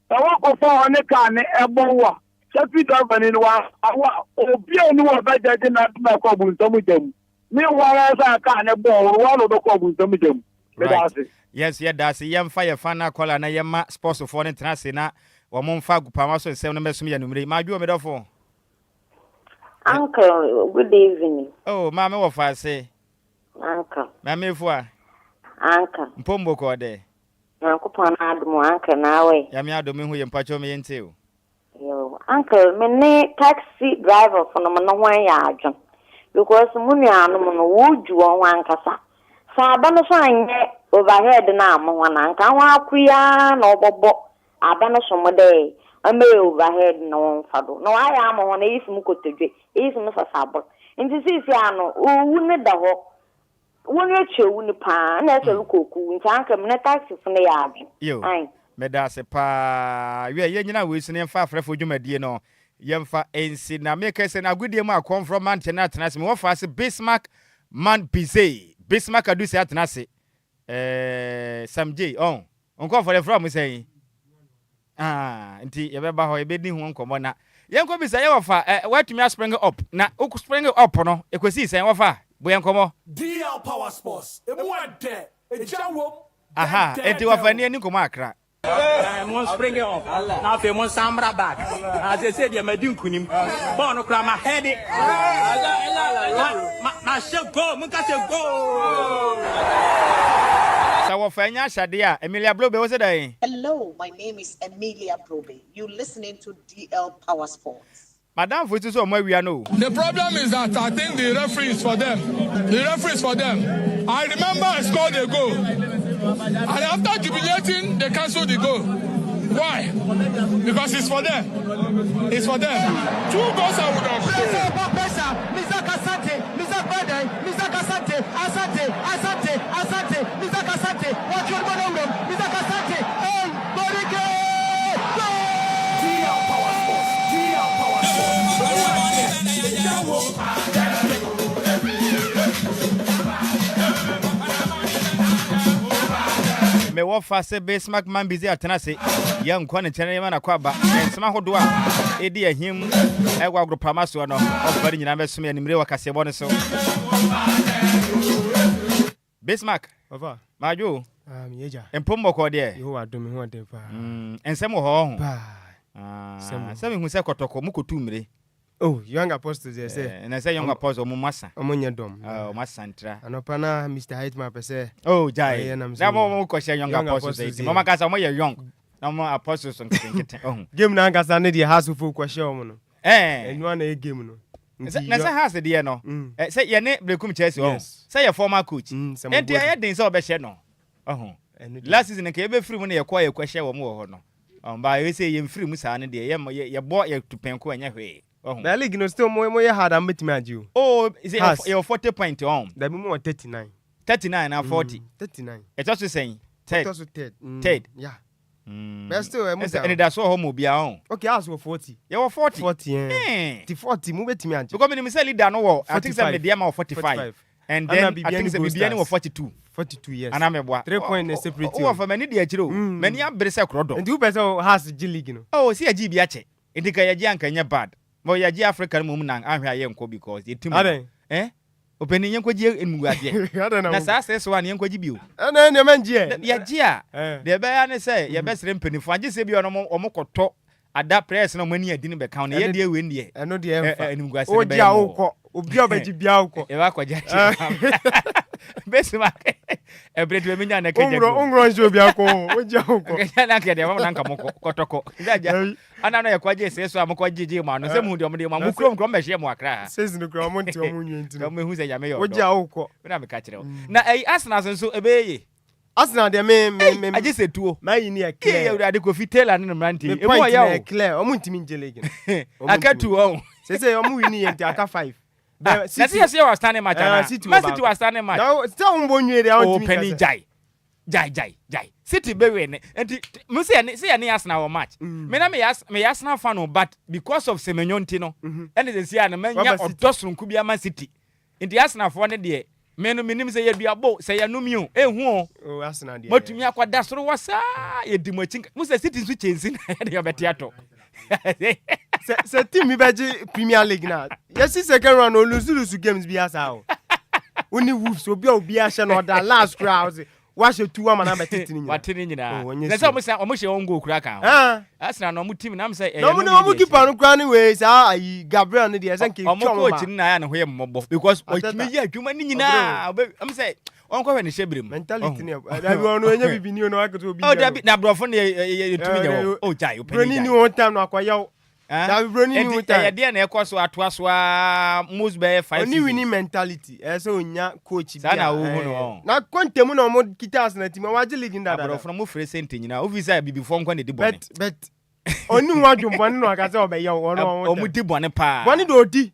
the work of on the can ebowa. Taxi driver ni wa obi oni wa bajaje na ma ko bu ntomu jam. Me wa sa can ebo wa no do ko bu ntomu jam. Yes, that's yam fire fana kola na yama sports for international. Wamomfa gupama so nsem no mesum ya numre ma dwo me dofo. Uncle, good evening. Oh, mama wo fa se. Uncle. Mama efua. Uncle. Mpombo ko de. Yankopon adumu uncle nawe. Ya me adomi hu ye mpacho me yente o. Yo, uncle, me ne taxi driver for no hwan ya adwon. Because munu anu no wo juo wan kasa. Sa ba no so anye overhead na am ho na nka wa akuya na obobo. Abana somode ame overhead no fado no aya am ho na yisum kotodwe yisum sasabo nti sisi ano owu ne da ho wonu echewu ni pa na ese lukoku nti anka me na taxi fune ya adwe yo me da se pa ye nyina we sine mfa afrefo dwumadie no yemfa ensi na me kese na agudie mu akon from mountain atenase me wo fa se Bismark man Adusei Bismark Adusei atenase samje onko for the from say nti yebeba ho ebedi hu nkomo na yenko bisa ye wofa watumi spring up na oku spring up no ekosi sen wofa boye nkomo DL Power Sports emu ade ejawom aha enti wofa ni nkomo akra mon spring up na fe mon samra back as say dia madi nkunim ball no kra ma head ma she go mun ka she go Hello, my name is Emilia Probe. You're listening to DL Power Sports. Madam, for the problem is that I think the referee is for them. I remember I scored a goal. And after jubilating, they cancelled the goal. Why? Because it's for them. 2 goals I would have me wo fa se Bismark man busy atenase ye nkwa ne chene ma na kwaba ensema hodo a edi ahim egwa agropama so no obari nyina mesome animre wakase bo ne so Bismark over majo yeja empombo ko de yo adom hu ade pa ensem ho sem hu se kotoko mukotu mre oh young apostle they say na say young apostle mu masa omonye dom masantra anopa na Mr. Heitman pese oh jai na mo ko she young apostle say mo makasa mo ye young na mo apostles on kete game na ngasa ne die hasu fo ko she omo no enwa na e game no Na say has the no. Say your name Brekum Chelsea on. Say your former coach. And the head things all be share no. Last season ke be free mu na ye kwa share wo mu ho no. Ba you say you free mu sa ne de ye boy ye to penko anya hwe. The league no still more hard than betting at you. Oh, is it your 40 point on? There be more 39. 39 and 40. 39. It's also saying third. Third. Yeah. But still, and that's all home be on. Okay, I was 40. You were 40. 40, yeah. 40, move it to me. Because when you say leader, no, I think some the amount 45. And then I think the beginning of 42. 42 years. And I'm a 3 points separate. Oh, for many dear Chiro. Many are Bressa Crodo. And you better has G League, you know. Oh, see a GBH. Indicate a young and your bad. Well, you're African woman, I'm here young because you're too many. Eh? Opening young in Mugadia. I don't know. That's us one young Kojibu. And then the man, yeah, the bayan say, your best rimping if I just say you are no more talk at that press no money I didn't be counting. Yeah, dear Windy. I know the Enquires. Oh, Diao, Obiabiao, Evacuaja. Bismark. Every 2 million. I know you're quite just so I'm quite GG man. Some who don't want to come back here more crass. Says the Gramont to me who's a Yameo. What Jao, when I'm a catcher. Now, I asked us so obey. Asna de me I just said to my near clear that could fit tell and ranting. Clear, I'm winning jelly. I got to own. Say, I'm winning and Aka 5. That's yes, you are standing match. City was standing match. Now, tell one year out penny jai. City Berry and Musia say any ask now match. Mena me ask now fan but because of Semenyon Tino, and it is here and man of Dosrum could be a Man City. In the Arsenal for 1 day. Men minim say be abo say ya no miu ehu o Arsenal dey motumi akwada soro wasa e di machin musa City switch ensin dey obetiato se team mi beji Premier League na yes second round o lose games bi asa o oni Wolves obi a hye no da last crowd wash 2 am na betiti ni watini nyina na say omo hye on go kura kan Arsenal no mo team na am say no mo keeper no kura ni we say Gabriel no dey say ke omo coach ni na ya no hoye mmobo because otimi ya adwuma ni nyina am say onko hwe ni shebrem mentality ni da bi ono enya bibi ni ono akoto obi na brofo na etumi nyawo o jai openi ni one time no akwayaw da bi broni ni one time ya de na ekoso atoaso most be 5 oni winning mentality say onya coach bi na wo no na kontemu na mo kitas na team wa je league ndada brofo mo free sente nyina officer bibi fo nkwa ne di bone bet oni wadwumbone no aka say obeye wo mu di bone pa bone do di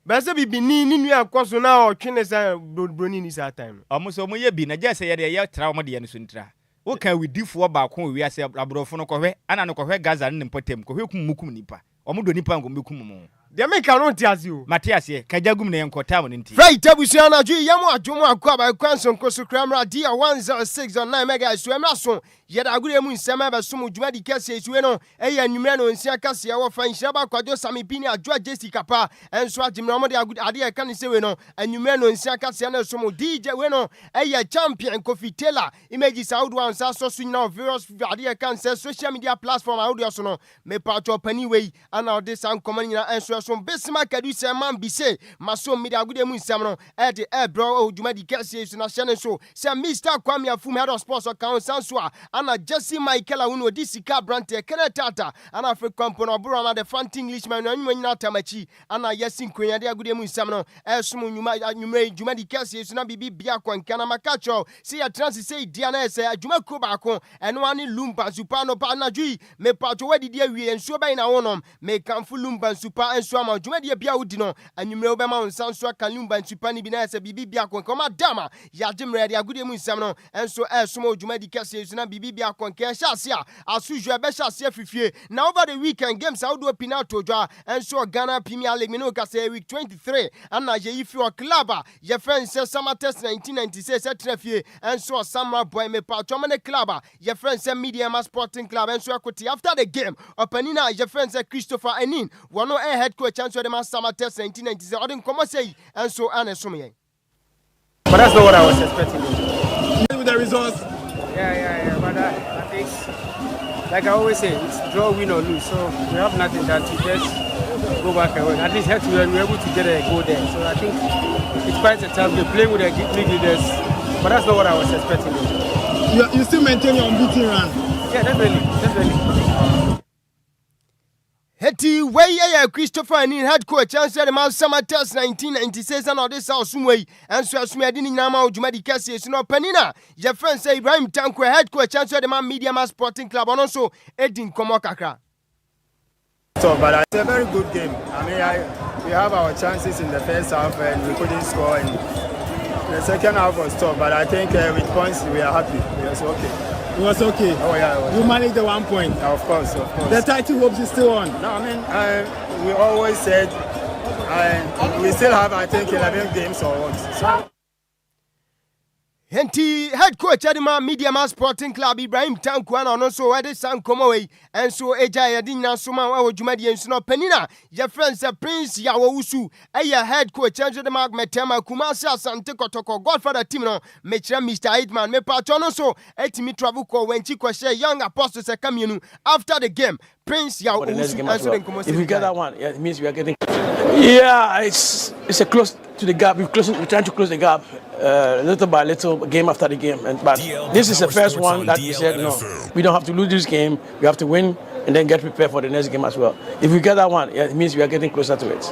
be say bibi ni nu akoso na o twene say broni ni sa time omo so mo ye bi na je say ye tra mo de ye no so ntra wo kan widifo ba ko wi ase abrofo no kohwe ana no kohwe Gaza ne potem kohwe kum nipa omo do nipa ngo mekum mo de me ka no ntiase o Matias kajagum ne nkota mo nti right abusia na Adjoa yam adwomo akwa ba kwanso nkoso kramra dia 106.9 mega so emra so yeda agure mu nsema ba so mu dwuma di kase isuwe no eya nwumre no nsia kase wo fa Nhyiraba Kwadwo Sammy bini Adjoa Agyei Sikapa enso agimra mo de ade e kan se we no nwumre no nsia kase na so mu DJ we no eya champion Kofi Taylor image Saudi one so so nyina various ade e kan se social media platform audio so no me pato pani we ana ode san komani nyina enso so Bismark Adusei man bi se maso media agure mu nsem no e de bro o dwuma di kase so na hye so se Mr Kwame Afum head of sports account sanso ana Jesse Michael Awuno di sika brante kenetata ana African pono bro na the fanti Englishman anwuma nyina tamachi ana yesin kwenya de agure mu nsem no esum nwuma dwuma di kase so na bibi bia kwanka na makacho se ya trans se dia na se adwuma ko ba ko eno ani Lumba super no pa na dwi me pato wadi dia wie enso ban na wonom me kanfu Lumba super enso ama dwuma de bia wudi no anwumre obema nsanso aka Lumba super ni bi na se bibi bia kwanka ma dama ya jemre de agure mu nsem no enso esum dwuma di kase so na bibi bia kwanka shasia asuju be shasia fifie na over the weekend games how do pinato dwa enso Ghana Premier League me no ka say week 23 ana ye ifi o club ye friend say summer test 1996 trafie enso Samurai boy me pa chomane club ye friend say Media Sporting Club enso equity after the game openina ye friend say Christopher Enin one no head coach enso the summer test 1996 odin komo say enso anesom yen but that's not what I was expecting with the results. Yeah, but I think, like I always say, it's draw, win or lose. So we have nothing than to just go back and win. At least we were able to get a goal there. So I think it's quite a time. We're playing with the league leaders, but that's not what I was expecting. You still maintain your unbeaten run? Yeah, definitely. Heti way Christopher and head coach answer the man summer test 1996 and all this house way and so as me didn't know Jumadi Cassie is no penina. Your friend say Ibrahim Tanko head coach answer the man Media Mass Sporting Club and also Edin Komokaka. So, but it's a very good game. I mean, we have our chances in the first half and we couldn't score. And the second half was tough, but I think with points we are happy. It was okay. It was okay. Oh yeah, it was you managed the 1 point. Of course, of course. The title hopes is still on. No, I mean, we always said we still have, I think, 11 games or what. So. Henti head coach Adima Media Mass Sporting Club Ibrahim Tanko and also Ede San Komowei and so Eja Yadina Suma or Jumadi and Sno Penina. Your friends Prince Yawo Usu, head coach Adima Metema Kumasa Sante Kotoko Godfather Timno, Metra Mr. Aitman, Me Patrono so Etimi Travuko when Chico share young apostles Camino after the game. Prince Yawo Usu if we get that one, yeah, it means we are getting. Yeah, it's a close to the gap. We're trying to close the gap little by little, game after the game. But this is the first one that we said no, we don't have to lose this game. We have to win and then get prepared for the next game as well. If we get that one, yeah, it means we are getting closer to it.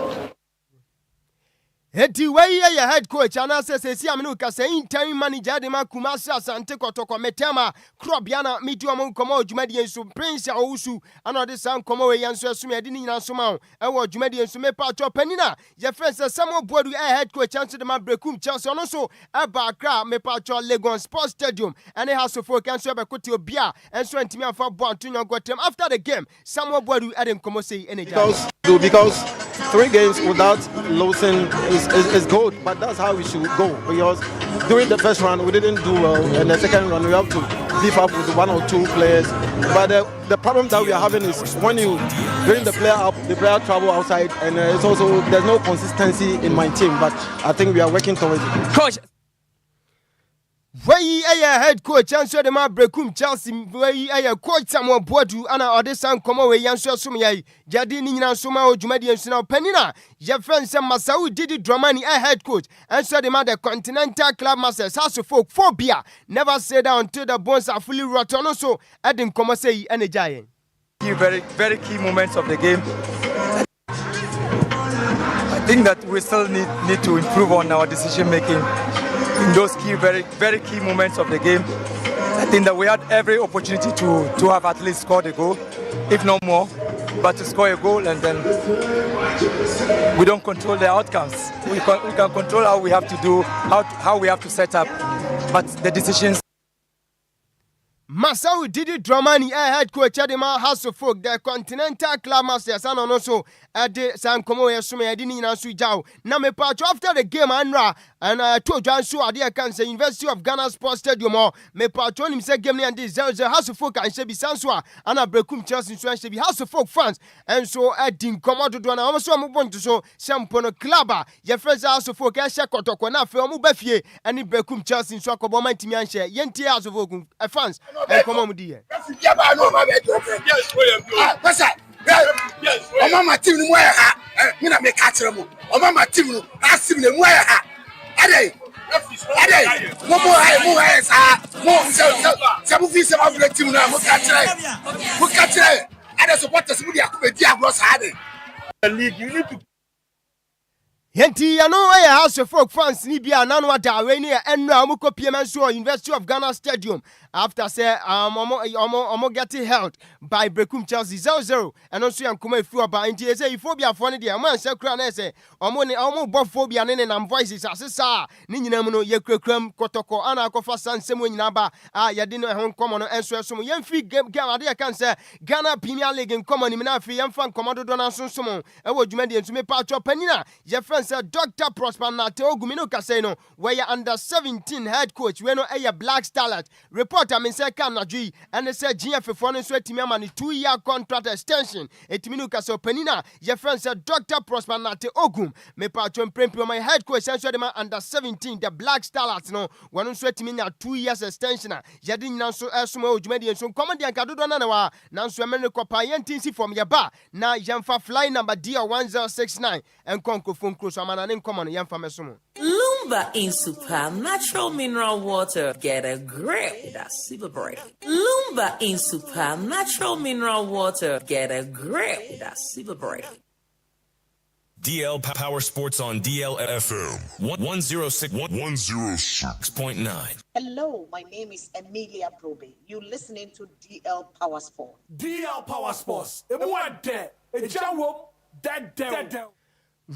Heti way head coach and says Siaminu Kase interim manager de Makumasa Sante Kotoko Metema Krobiana Mituamu Komo Jumadi and Sum Prince Ausu and other Sam Komo Yansu Sumedini and Sumau and what Jumadi and Sume Pacho Penina. Your friends Samuel Bodu head coach and the Mabrekum Chelsea and also Abakra Mepacho Legon Sports Stadium and a house of folk and Sobakutio Bia and so Antimia for Bontuno got them after the game. Samuel Bodu Adam Komose energy. Because 3 games without losing is good, but that's how we should go. Because during the first round we didn't do well, and the second round we have to beef up with 1 or 2 players. But the problem that we are having is when you bring the player up, the player travel outside, and it's also there's no consistency in my team. But I think we are working towards it. Coach. Where head coach answer the man Brekum Chelsea, where coach Samuel Bodu and other son come away answer Sumia, Jadini and Suma or Jumadi and Suna Penina. Your friend Sam Masau did it Dramani head coach answer the man the Continental Club Masters House of Folk phobia. Never say that until the bones are fully rotten. Also, Adam Komase and a giant. Very, very key moments of the game. I think that we still need to improve on our decision making. In those key, very, very key moments of the game, I think that we had every opportunity to have at least scored a goal, if not more, but to score a goal and then we don't control the outcomes. We can control how we have to do, how we have to set up, but the decisions. Masau Didi Dramani head coach Adema House of Folk, the Continental Club Masters, and also at the San Como Sume, I didn't answer Jow. Now, me patch after the game, and I told John Su Adia Cancer, University of Ghana Sports Stadium, me patch on him said game and this House of Folk and Shebi Sansua, and I Brekum Chelsea, so Shebi House of Folk fans, and so I didn't come out to do an almost one to so Sampono Clubber, your friends House of Folk, Shakotokona, Film Buffy, and in Brekum Chelsea, so I my team and share Yenti House of Folk fans. Come on, dear. Yes, my team, I make catch them. My team, I see them where I no more eyes, some fees of the team now. Look at it. I don't support us with the Diablos had it. League, you need to. Henti ano House of Folk fans ni bia nanwa da we ni enra amuko PMSO University of Ghana Stadium after say omo get held by Brekum Chelsea 0-0 and also yankoma efu aba nti say phobia for ne dia man sekura na say omo bophobia ne nam voices asesa ni nyina mu no yekrakram kotoko ana akofa sansem nyina ba yade no ho nkomo no enso esom yemfi game ade kan say Ghana Premier League nkomo ni na afi yemfa nkomo dodo na sonsom e wo dwumade entume pa atwa panina ye friends Dr. Prosper Nate Ogumino Kaseno, where you're under 17 head coach, we know a Black Starlet. Reporter means Kanajui, and they said GF for Sweatimani 2-year contract extension. Etiminu Kaso Penina, your friend said Dr. Prosper Nate Ogum, me patron prempio my head coach, and Swedima under 17, the Black Starlets, no, one Sweatimina 2 years extension. Yadin Nanso Esmo, Jumedian, so comedian Kadudanawa, Nanso America Payentinsi from Yaba, now Yamfa fly number DR1069, and Conco Funko. Lumba Lumba in Super Natural Mineral Water. Get a grip. That's super break. Lumba in Super Natural Mineral Water. Get a grip. That's super break. DL Power Sports on DLFM 106.9. Hello, my name is Emilia Probe. You're listening to DL Power Sports. DL Power Sports.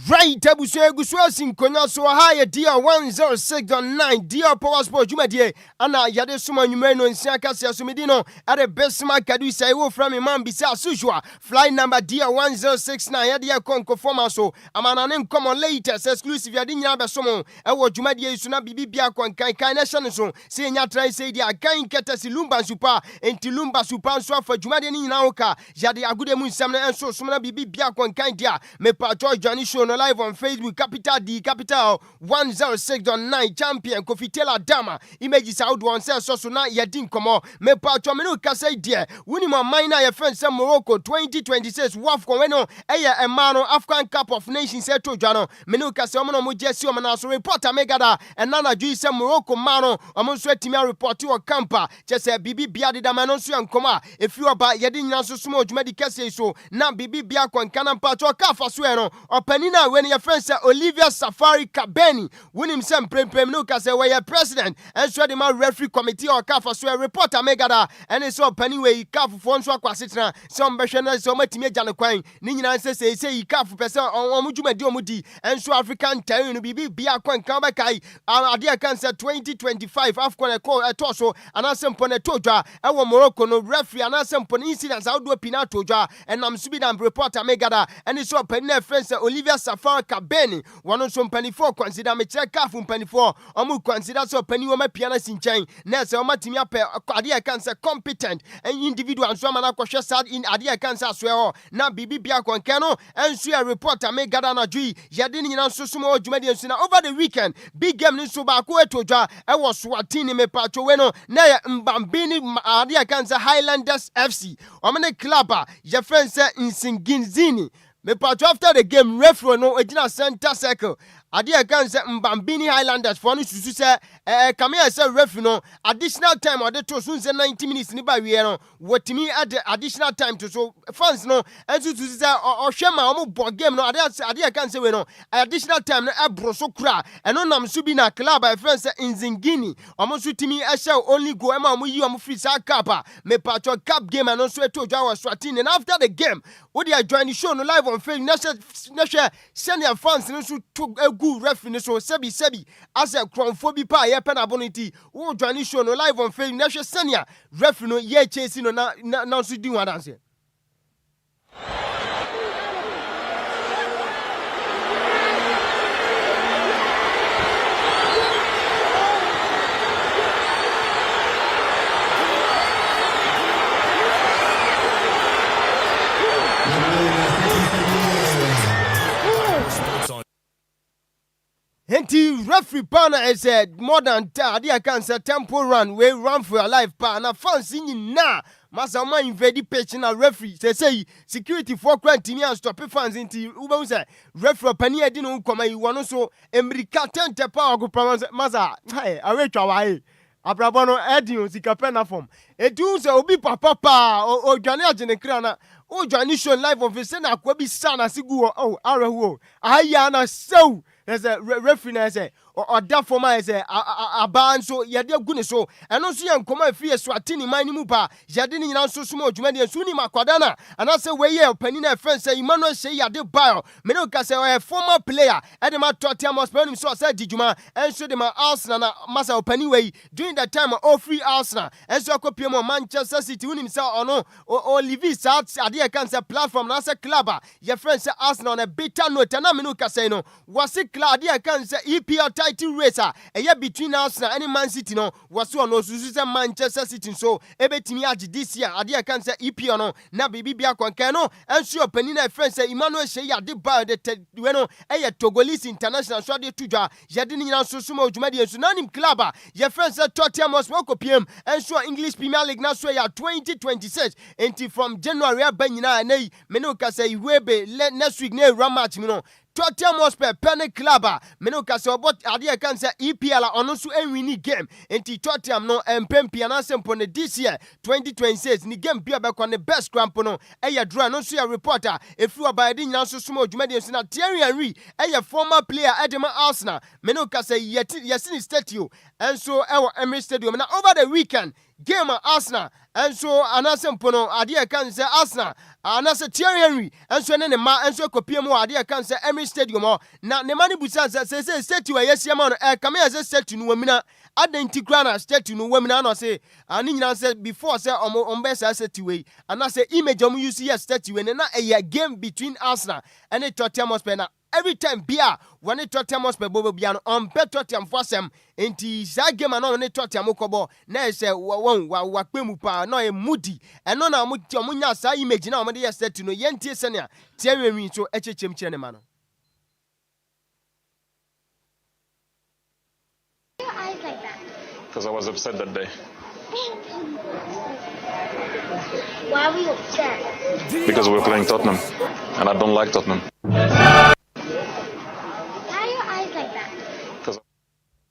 Right, Abusua Sinkonya so high dear 106.9 dear Power Sport Jumadie Anna Yade Suma Numeno in Sankasia Sumidino at a Bismark Adusei wo from Imam Bisa Sujua flight number dear 1069 Yadia Conco Formaso Amananim common latest exclusive Yadinya Besomo Ewo Jumadie Suna Bibia Kwan Kai Nation so say nya try say dia kan ketasi Lumba Super enti Lumba Super so for Jumadie ni naoka Yade Agude Mun Samna enso Sumna Bibia Kwan Kai dia me pa Johnny on live on Facebook, Capital D, Capital 106.9 champion, Kofi Taylor Dama, images out one says so na yadin komo, me pa chomenu kase die, winima minor your friends Morocco 2026 WAF Konweno, Eya Emano, African Cup of Nations Seto Jano, Menu Kase Omono Mujesi Omanaso reporter Megada, and Nana Juice Morocco Mano, Amonswe Timia report to a camper, just a Bibi Biadi Damanonsu and Koma, if you are by Yadin Naso Sumo, Medicase so, na Bibi Biako and Canan Pato Kafa Sueno, or Penina when your friend say Olivia Safari Kabeni, win himself Premnuka say where president, and so the man referee committee or Kafa so a reporter Megada, and it's all Pennyway Kafu Fonswa Quasitra, some Bashana, so much Timia Quine, Nina says, say Kafu person on Mujuma Diomudi, and so African Terran Bibi Biakwan Kabakai, Adia Cancer 2025, Afcon a call a torso, and Assam Ponetoja, our Morocco no referee, and Assam Pon incidents outdoor Pinatoja, and I'm Subidam reporter Megada, and it's all Penna friends Olivia Safari Kabeni, one on some penny for consider me check off from penny for, or consider so penny on my piano in chain, Nessa Matimia Adia Cancer competent, and individual and some anakosha sad in Adia Cancer as well. Now Bibi Biakon Kano, and see a reporter Megadana G, Yadini and Susumo Jumedians over the weekend. Big game in Subaku Toja, I was Swatini me Pachueno, Naya Mbambini Adia Cancer Highlanders FC, Omane Klaba, your friend said in Singinzini. Me part after the game referee no ejina center circle Adia can say Mbambini Highlanders for no susu say come here say referee no additional time or the to soon say 90 minutes ni ba we no wotimi add additional time to so fans no ensu to say o hwema o bo game no Adia can say we no additional time na ebro so kura eno nam so bi na club by friends say Nzingini omo so timi e share only go ema omo yi omo free sa cap me part cup game and also to Adjoa Swatini and after the game we dey join the show no live on Facebook na senior fans no so to good referee so sebi as a cronphobia pa ye pen abonity wo join show no live on Facebook na senior referee no ye chase no na so di one dance. Henti referee partner is more than Adia Cancer tempo run we run for your life pa na fans in na masa ma invade pitch na referee say security for crime team and stop fans into ube say referee pani edi no koma yi wono so America tente pa go masa hey awetwa wa abrabo no edi o Sikapa na form edu say obi papa pa o dwane agene kra na o dwane show live of say na kwa bi sana sigu oh arahu aya na so there's a referee na say or that for my say aban so yade gune so eno so yan koma afie Swatini mani mu pa yade ni nyina so sumo dwuma de suni makwadana and say we ye pani na friend say Emmanuel say yade bio me no ka say a former player e de ma Tottenham Hotspur so say dijuma en so de ma Arsenal na masa pani we during that time all free Arsenal en so akopie mo Manchester City unim say ono Olivier Sat ade kan say platform na say club your friend say Arsenal on a better note na me no ka say no was it club ade kan say EPL title racer between Arsenal and Man City no was so no susu Manchester City so ebetimi agi this year ade kan say EPL no na bibi bia kwankan no enso pani na friend say Emmanuel say ade ba de we no Togolese international so ade tudwa yade ni nyina so suma odwuma de enso na nim club your friend say Tottenham Hotspur kopiem enso English Premier League na so ya 2026 enti from January abanyina na me no ka say webe next week na run match me no Tottenham Hotspur Penny Club me no kase obot ade kan say EPL ono so enwini game enti Tottenham no empempia na sempo ne this year 2026 ni game bia be ne best cramp no eye draw no so ya reporter efi oba de nyina so somo dwumade so na Thierry Henry eye former player edema Arsenal me no kase yesini statue enso ewo Emirates Stadium na over the weekend game Arsenal enso anasempo no ade kan say Arsenal anase Thierry Henry enso ne ma enso kopie mu ade kan say Emirates Stadium na ne mani busan say statue yesia ma no kame say statue no wamina identical na statue no wamina no say ani nyina say before say ombe say statue we anase image om use here statue we na a game between Arsenal and Tottenham Hotspur na every time bia when Tottenham Hotspur bobo bia no on pe Tottenham for sem enti za game na no Tottenham kobo na say wa pemu pa no e moody eno na omunya sa image na omde yes statue no yentie sene Thierry Henry so echechem kire ne ma no. Because I was upset that day. Why were you upset? Because we were playing Tottenham, and I don't like Tottenham. Why are your eyes like that?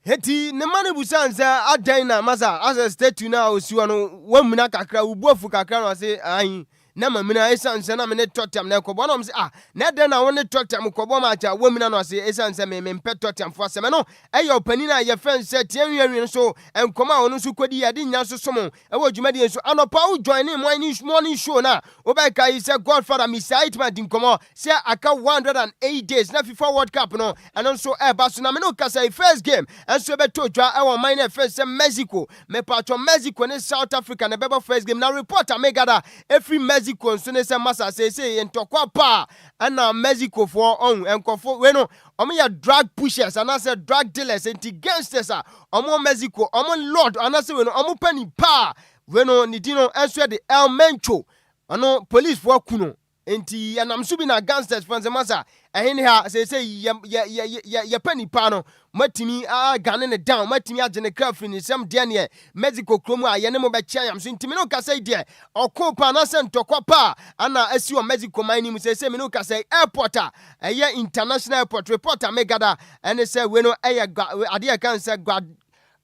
Heti ne mane busanza adan na masa as statue na osuo no wamuna kakra ubuafu kakra no say ahin na mamina esanse na me ne Tottenham na kobo na say na den na won Tottenham kobo ma cha wamina no say esanse me pet Tottenham fo asem no eyo opani na ye fan say Thierry so enkoma onu so kodi ya de nya so somo e wo dwumade so anopa wo join in morning show na obai kai say Godfather Mr. Hitman din komo say aka 108 days na FIFA World Cup no and so e ba so na me no ka say first game and so be to dwa e won mine first say Mexico me patro Mexico ne South Africa na beba first game na reporter me gada every Mexico so ne say massa say entokwa pa na Mexico for on enkofo we no omo ya drug pushers and I said drug dealers anti gangsters omo Mexico omo lord and I say we no omo pani pa we no ni dino enso de El Mencho ano police for kuno enti anam so bi na gangsters for massa ehini ha say ya pani pa no matimi gane ne down matimi agene craft ni sem de ne Mexico kromu aye ne mo be chia yam so ntimi no ka say de okon pa na se ntokwa pa ana asi o Mexico mine mu say me no ka say airport eye international airport reporter me gada ene say we no eye ade kan say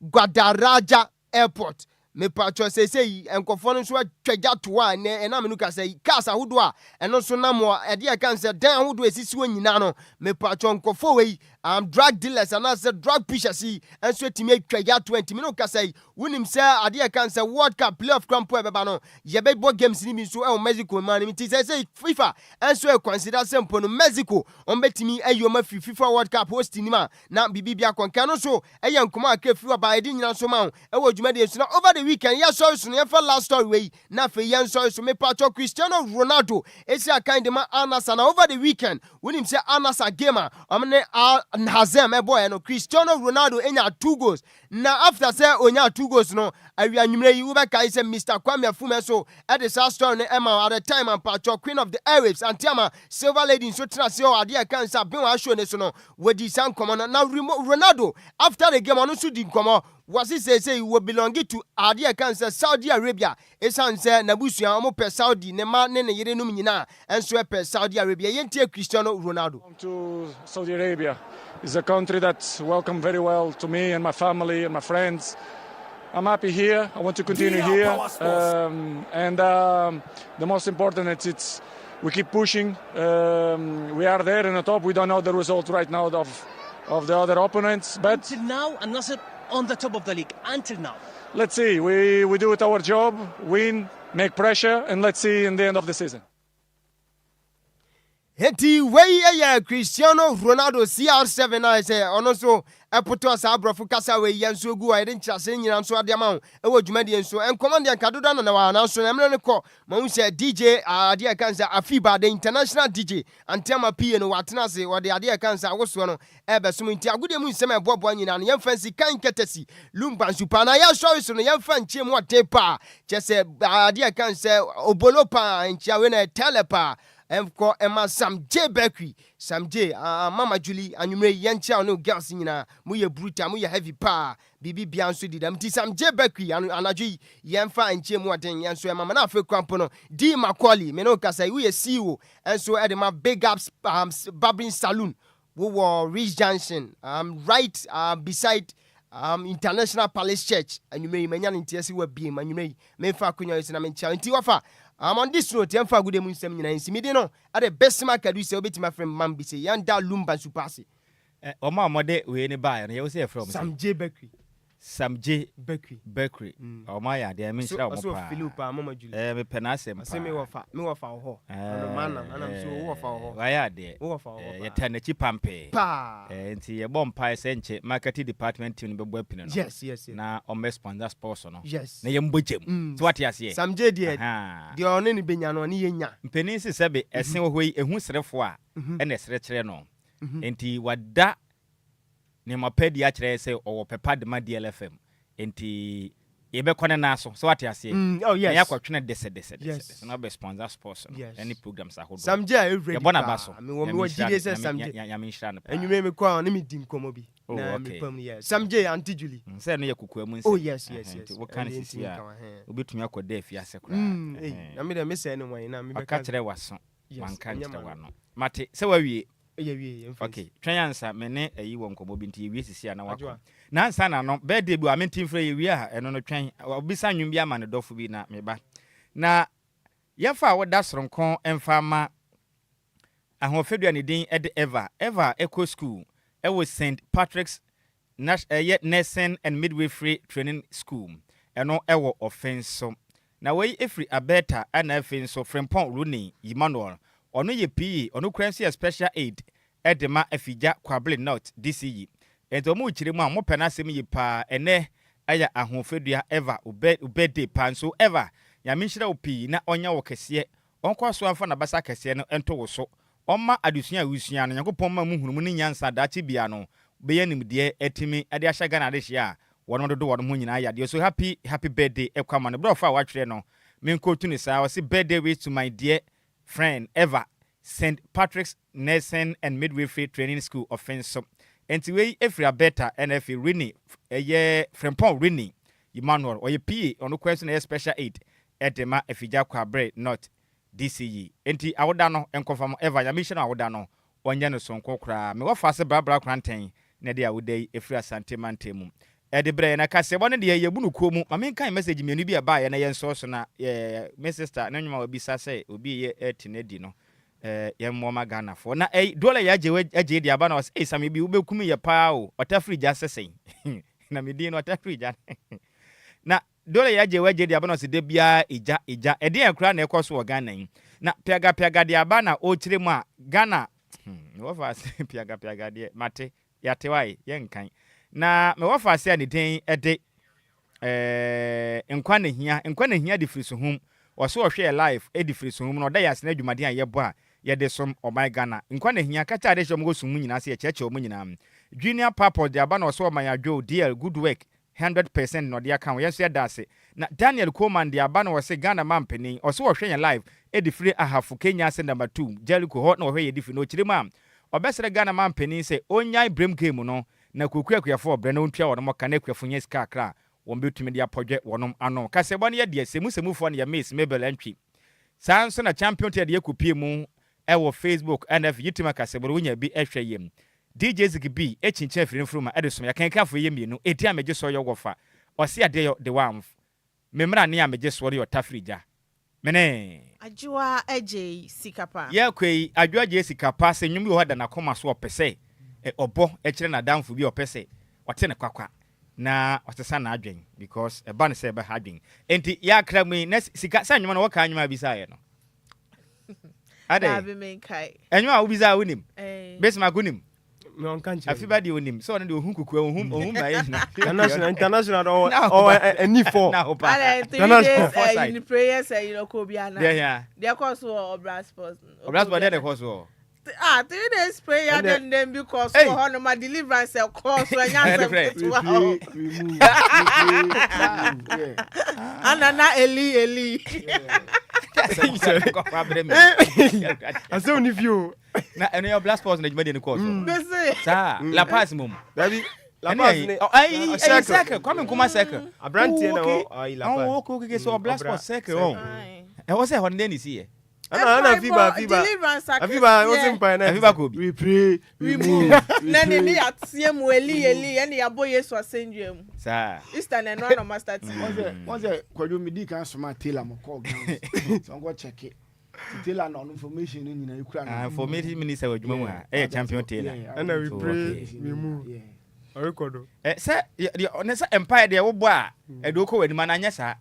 Guadalajara airport me patro say enkofo no so atwaga to a ne na me no ka say cars ahodo a eno so na mo ade kan say dan ahodo esisi wonyina no me patro enkofo we drug dealers and as drug pushers and so timi atwaga 20 me no ka say wonim say ade kan say World Cup playoff crampo e beba no ye be bo games ni mi so e Mexico man mi ti say FIFA and so e consider sempo no Mexico on betimi ayo ma FIFA World Cup host ni ma na bibi bia konka no so e yankoma akafi oba edi nyina so ma e wo dwuma de so na over the weekend ya sorry so na for last story we na fe yan sorry so me patro Cristiano Ronaldo esi akande ma anasa na over the weekend wonim say anasa gamer amne Hazem boy no Cristiano Ronaldo enya 2 goals na after say onya 2 goals no awia nwumre yi wo be kai say Mr. Kwame Afume so at the story no Emma at the time and patro Queen of the Airwaves Antiama Silver Lady so tra say o ade kan say ben wa show ne so no wodi san komo na Ronaldo after the game on so di komo was he say we belong to ade kan say Saudi Arabia esan say nabusua omo pe Saudi ne ma ne yere num nyina enso pe Saudi Arabia yentie Cristiano Ronaldo to Saudi Arabia is a country that welcomed very well to me and my family and my friends. I'm happy here. I want to continue here. The most important is we keep pushing. We are there in the top. We don't know the result right now of the other opponents. But until now, and not on the top of the league. Until now. Let's see. We do it our job, win, make pressure, and let's see in the end of the season. Heti wey Cristiano Ronaldo CR7 na say onoso epoto asa abrofo kasa we yanso gu wa den chase nyina nso ade ma e wo dwumade nso encommand yan kadoda na wa na so na emre ne ko ma hu say DJ ade kansa afiba the international DJ antema PA no watena se wo de ade kansa awoso no e be so nti agode mu nsem ebobo nyina no yemfa si kan ketesi Lumba super na ya show so no yemfa nche mu otepa chese ade kansa obolo pa nchia we na telepa Emko Emma Sam J Bakery Sam J Mama Julie anwumre yencha no girls nyina mu ye brutal mu ye heavy pa bibi bia nso didam ti Sam J Bakery anadwi yemfa enche mu aden yenso mama na afa kwampo no di Macaulay me no kasa we ye CEO enso e de ma big ups barbering saloon we were Ridge Junction, right beside International Palace Church, and you may many interest you beam, and you may facunya is an amentia. Tiwafa, on this note, Yamfa good moon seminar in Simidino at the Bismark Adusei, obey my friend Mambisi, Yanda Lumba Supasi. Oma Mode, we any buy, and you say from Sam J. Bakery. Sam J. Bakery. Oh my, dear Miss Philippa, Mama Julia, me penasem, say me of our hall, and I'm so of our hall. Why are they? You turn the chip pampe. Pa, and see a bomb pie senche, marketing department in the weapon. Yes. Now, on my sponsors person. Yes. Nayam Butchim. What you say? Sam J. Dear, the only Benyan on Yenya. Penisi Sabi, a single way, a who's refoa, and a stretcher. And he what that. Nema pedi actually say or pepad ma DLFM enti ebe kone naso so what you say oh yes ya kwatwene dese na be sponsor sports any programs ahodo Samje every ya bona baso me wo gide say Samje ya me nhira na enwume me kwa na me di nkomo bi na me pam yes Samje Auntie Julie say no ye kokua mu nsi oh yes wo kan sisi ya obetumi akoda afia se kra na me dem say no wan na me be ka kire waso man kan kire wano mate se wawie okay twanyansa mene ayi won komo bi nti yewie sisi ana wako na ansa na no birthday bi amenti mfra yewie a eno no twan obisa nwum bi ama ne dofo bi na meba na yefa woda soronko emfa ma ahofedua ne din ede ever eco school e was St Patrick's Nursing and Midwifery Training School eno ewo offense so na we efri abeta ana offense so Frempong Rooney Emmanuel ono ye PE ono kransi special aid edema afija kwable not DCE ento mu chire mu a mo pena asem ye pa ene aya ahofedua ever ubede panso ever ya menhira opi na onya wo kese onko so amfa na basa kese no ento wo so omma adusua usua no yakopon ma mu hunumu ni nyansa dachi bia no be yanim de etimi ade ahya Ghana de hia wono dodo wono mu nyina ya de so happy birthday ekwama no bro fa wa twere no menkotu ni sa wasi birthday wish to my dear friend ever St Patrick's Nursing and Midwifery Training School offense enti we efri abeta NFA Rini eye Frempong Rini Emmanuel oye PE ono question na special aid edema afija kwabre not DCE enti awoda no enkonfam ever ya mission awoda no onye no sonko kra me wa fase bra kranten na de awodai efri asante mantemu bre na kase bone de ye bunu komu ma menkan message menu bi aba ye na ye nso na my sister na nwuma obi sa say obi ye etinedi no ye mmoma Ghana for na dole ya Agyei de aba na was sami bi ubekum ye pa o otafri ja sesen na medi no otafri ja na dole ya Agyei de aba na was de bia ija ede akra na ekoso Ghana na piaga de aba na o kire mu a Ghana wo fa piaga de mate ya tewai ye nkan na me wafa ase ani den ede nkwa na hia de friso hum oso ohwe live edi friso hum no da yasna adwumaden ayebo a ye de som o my Ghana nkwa na hia kacha de shom go sum nyina se ye cheche o nyina junior papa de aba na oso my Adjoa DL good work 100% no de aka wo yeso da ase na Daniel Coleman de aba na wo se Ghana mampeni oso ohwe ye live edi free ahafu Kenya se number 2 Jericho hot na ohwe ye di free no chirima obesere Ghana mampeni se onyai brem game no na kukuakuyafo obre na ontua wono ka na kuafo nya sika kra won betumi de apodwe wonom ano kasebo ne ye de semusemufo ne ya Miss Mabel Antwi sanso na champion te de yakupie mu ewo Facebook NF yitima kasebo wonya bi ehwe yem DJ Zigby echinche firinfruma edesom ya kankafo ye mienu eti ameje so yo gofa osi ade de wamf memra ne ameje so yo tafrija mene Adjoa Agyei Sikapa ya kwei Adjoa Agyei Sikapa se nwumi ho da na koma so opese obo ekire na damfo bi opese wote ne kwakwa na otesa na adwen because e ba ne se be hadwen enti ya kra mu na sika sa nwuma na woka nwuma bi sa ye no ade abi menkai enwa wo bi za wonim Bismark wonim me on kan afi ba de wonim so ne de ohun kuku ohun ba ye na international or any for na hopa ale 3 days in prayers you know ko bi ana there course obra sports de course 3 days prayer then because for no my deliverance course when you anana eli ase oni view na eno your blast sports na jumade ni course sa la pass mum baby la pass ni ai circle come kuma circle abrantie na ai la pass okay so blast sports circle e wo se ho ndeni si e Ana fiba. Deliverance. Afiba, what's in pine? Afiba could We pray, we move. Nani ni atiem eli eni yabo Yesu asendwem. Sir. Easter na no master team. What's it? Kwadwo medi kan so ma tailor mo call. So go check it. Tailor no information ni na ikura na. Information minister wa dwuma mu ha. Champion tailor. And we pray, we move. Orekodo. Say onesa empire de wo bo a edoko wani ma na anya sa.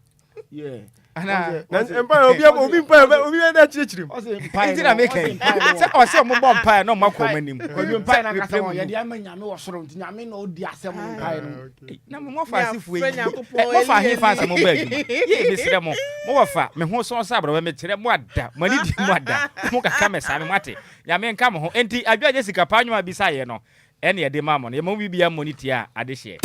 Yeah. Ana empire obi na chirichirim. Empire na make. Say o say mo bo empire no makọ manim. Kwadwo empire na kasa won ye de amanya me wo soro nti nyame na odi asem empire no. Na mo fa asifu yi. Mo fa hin fa mo ba adwuma. Ye mi sire mo wo fa me ho so sa abro me kire mo ada. Mani di mo ada. Mo kaka me sa me mate. Nyame nka mo ho. Enti Adjoa Agyei Sikapa anwuma bi sa ye no. Ene ye de ma mo no. Ye mo bibia moniti a ade hye.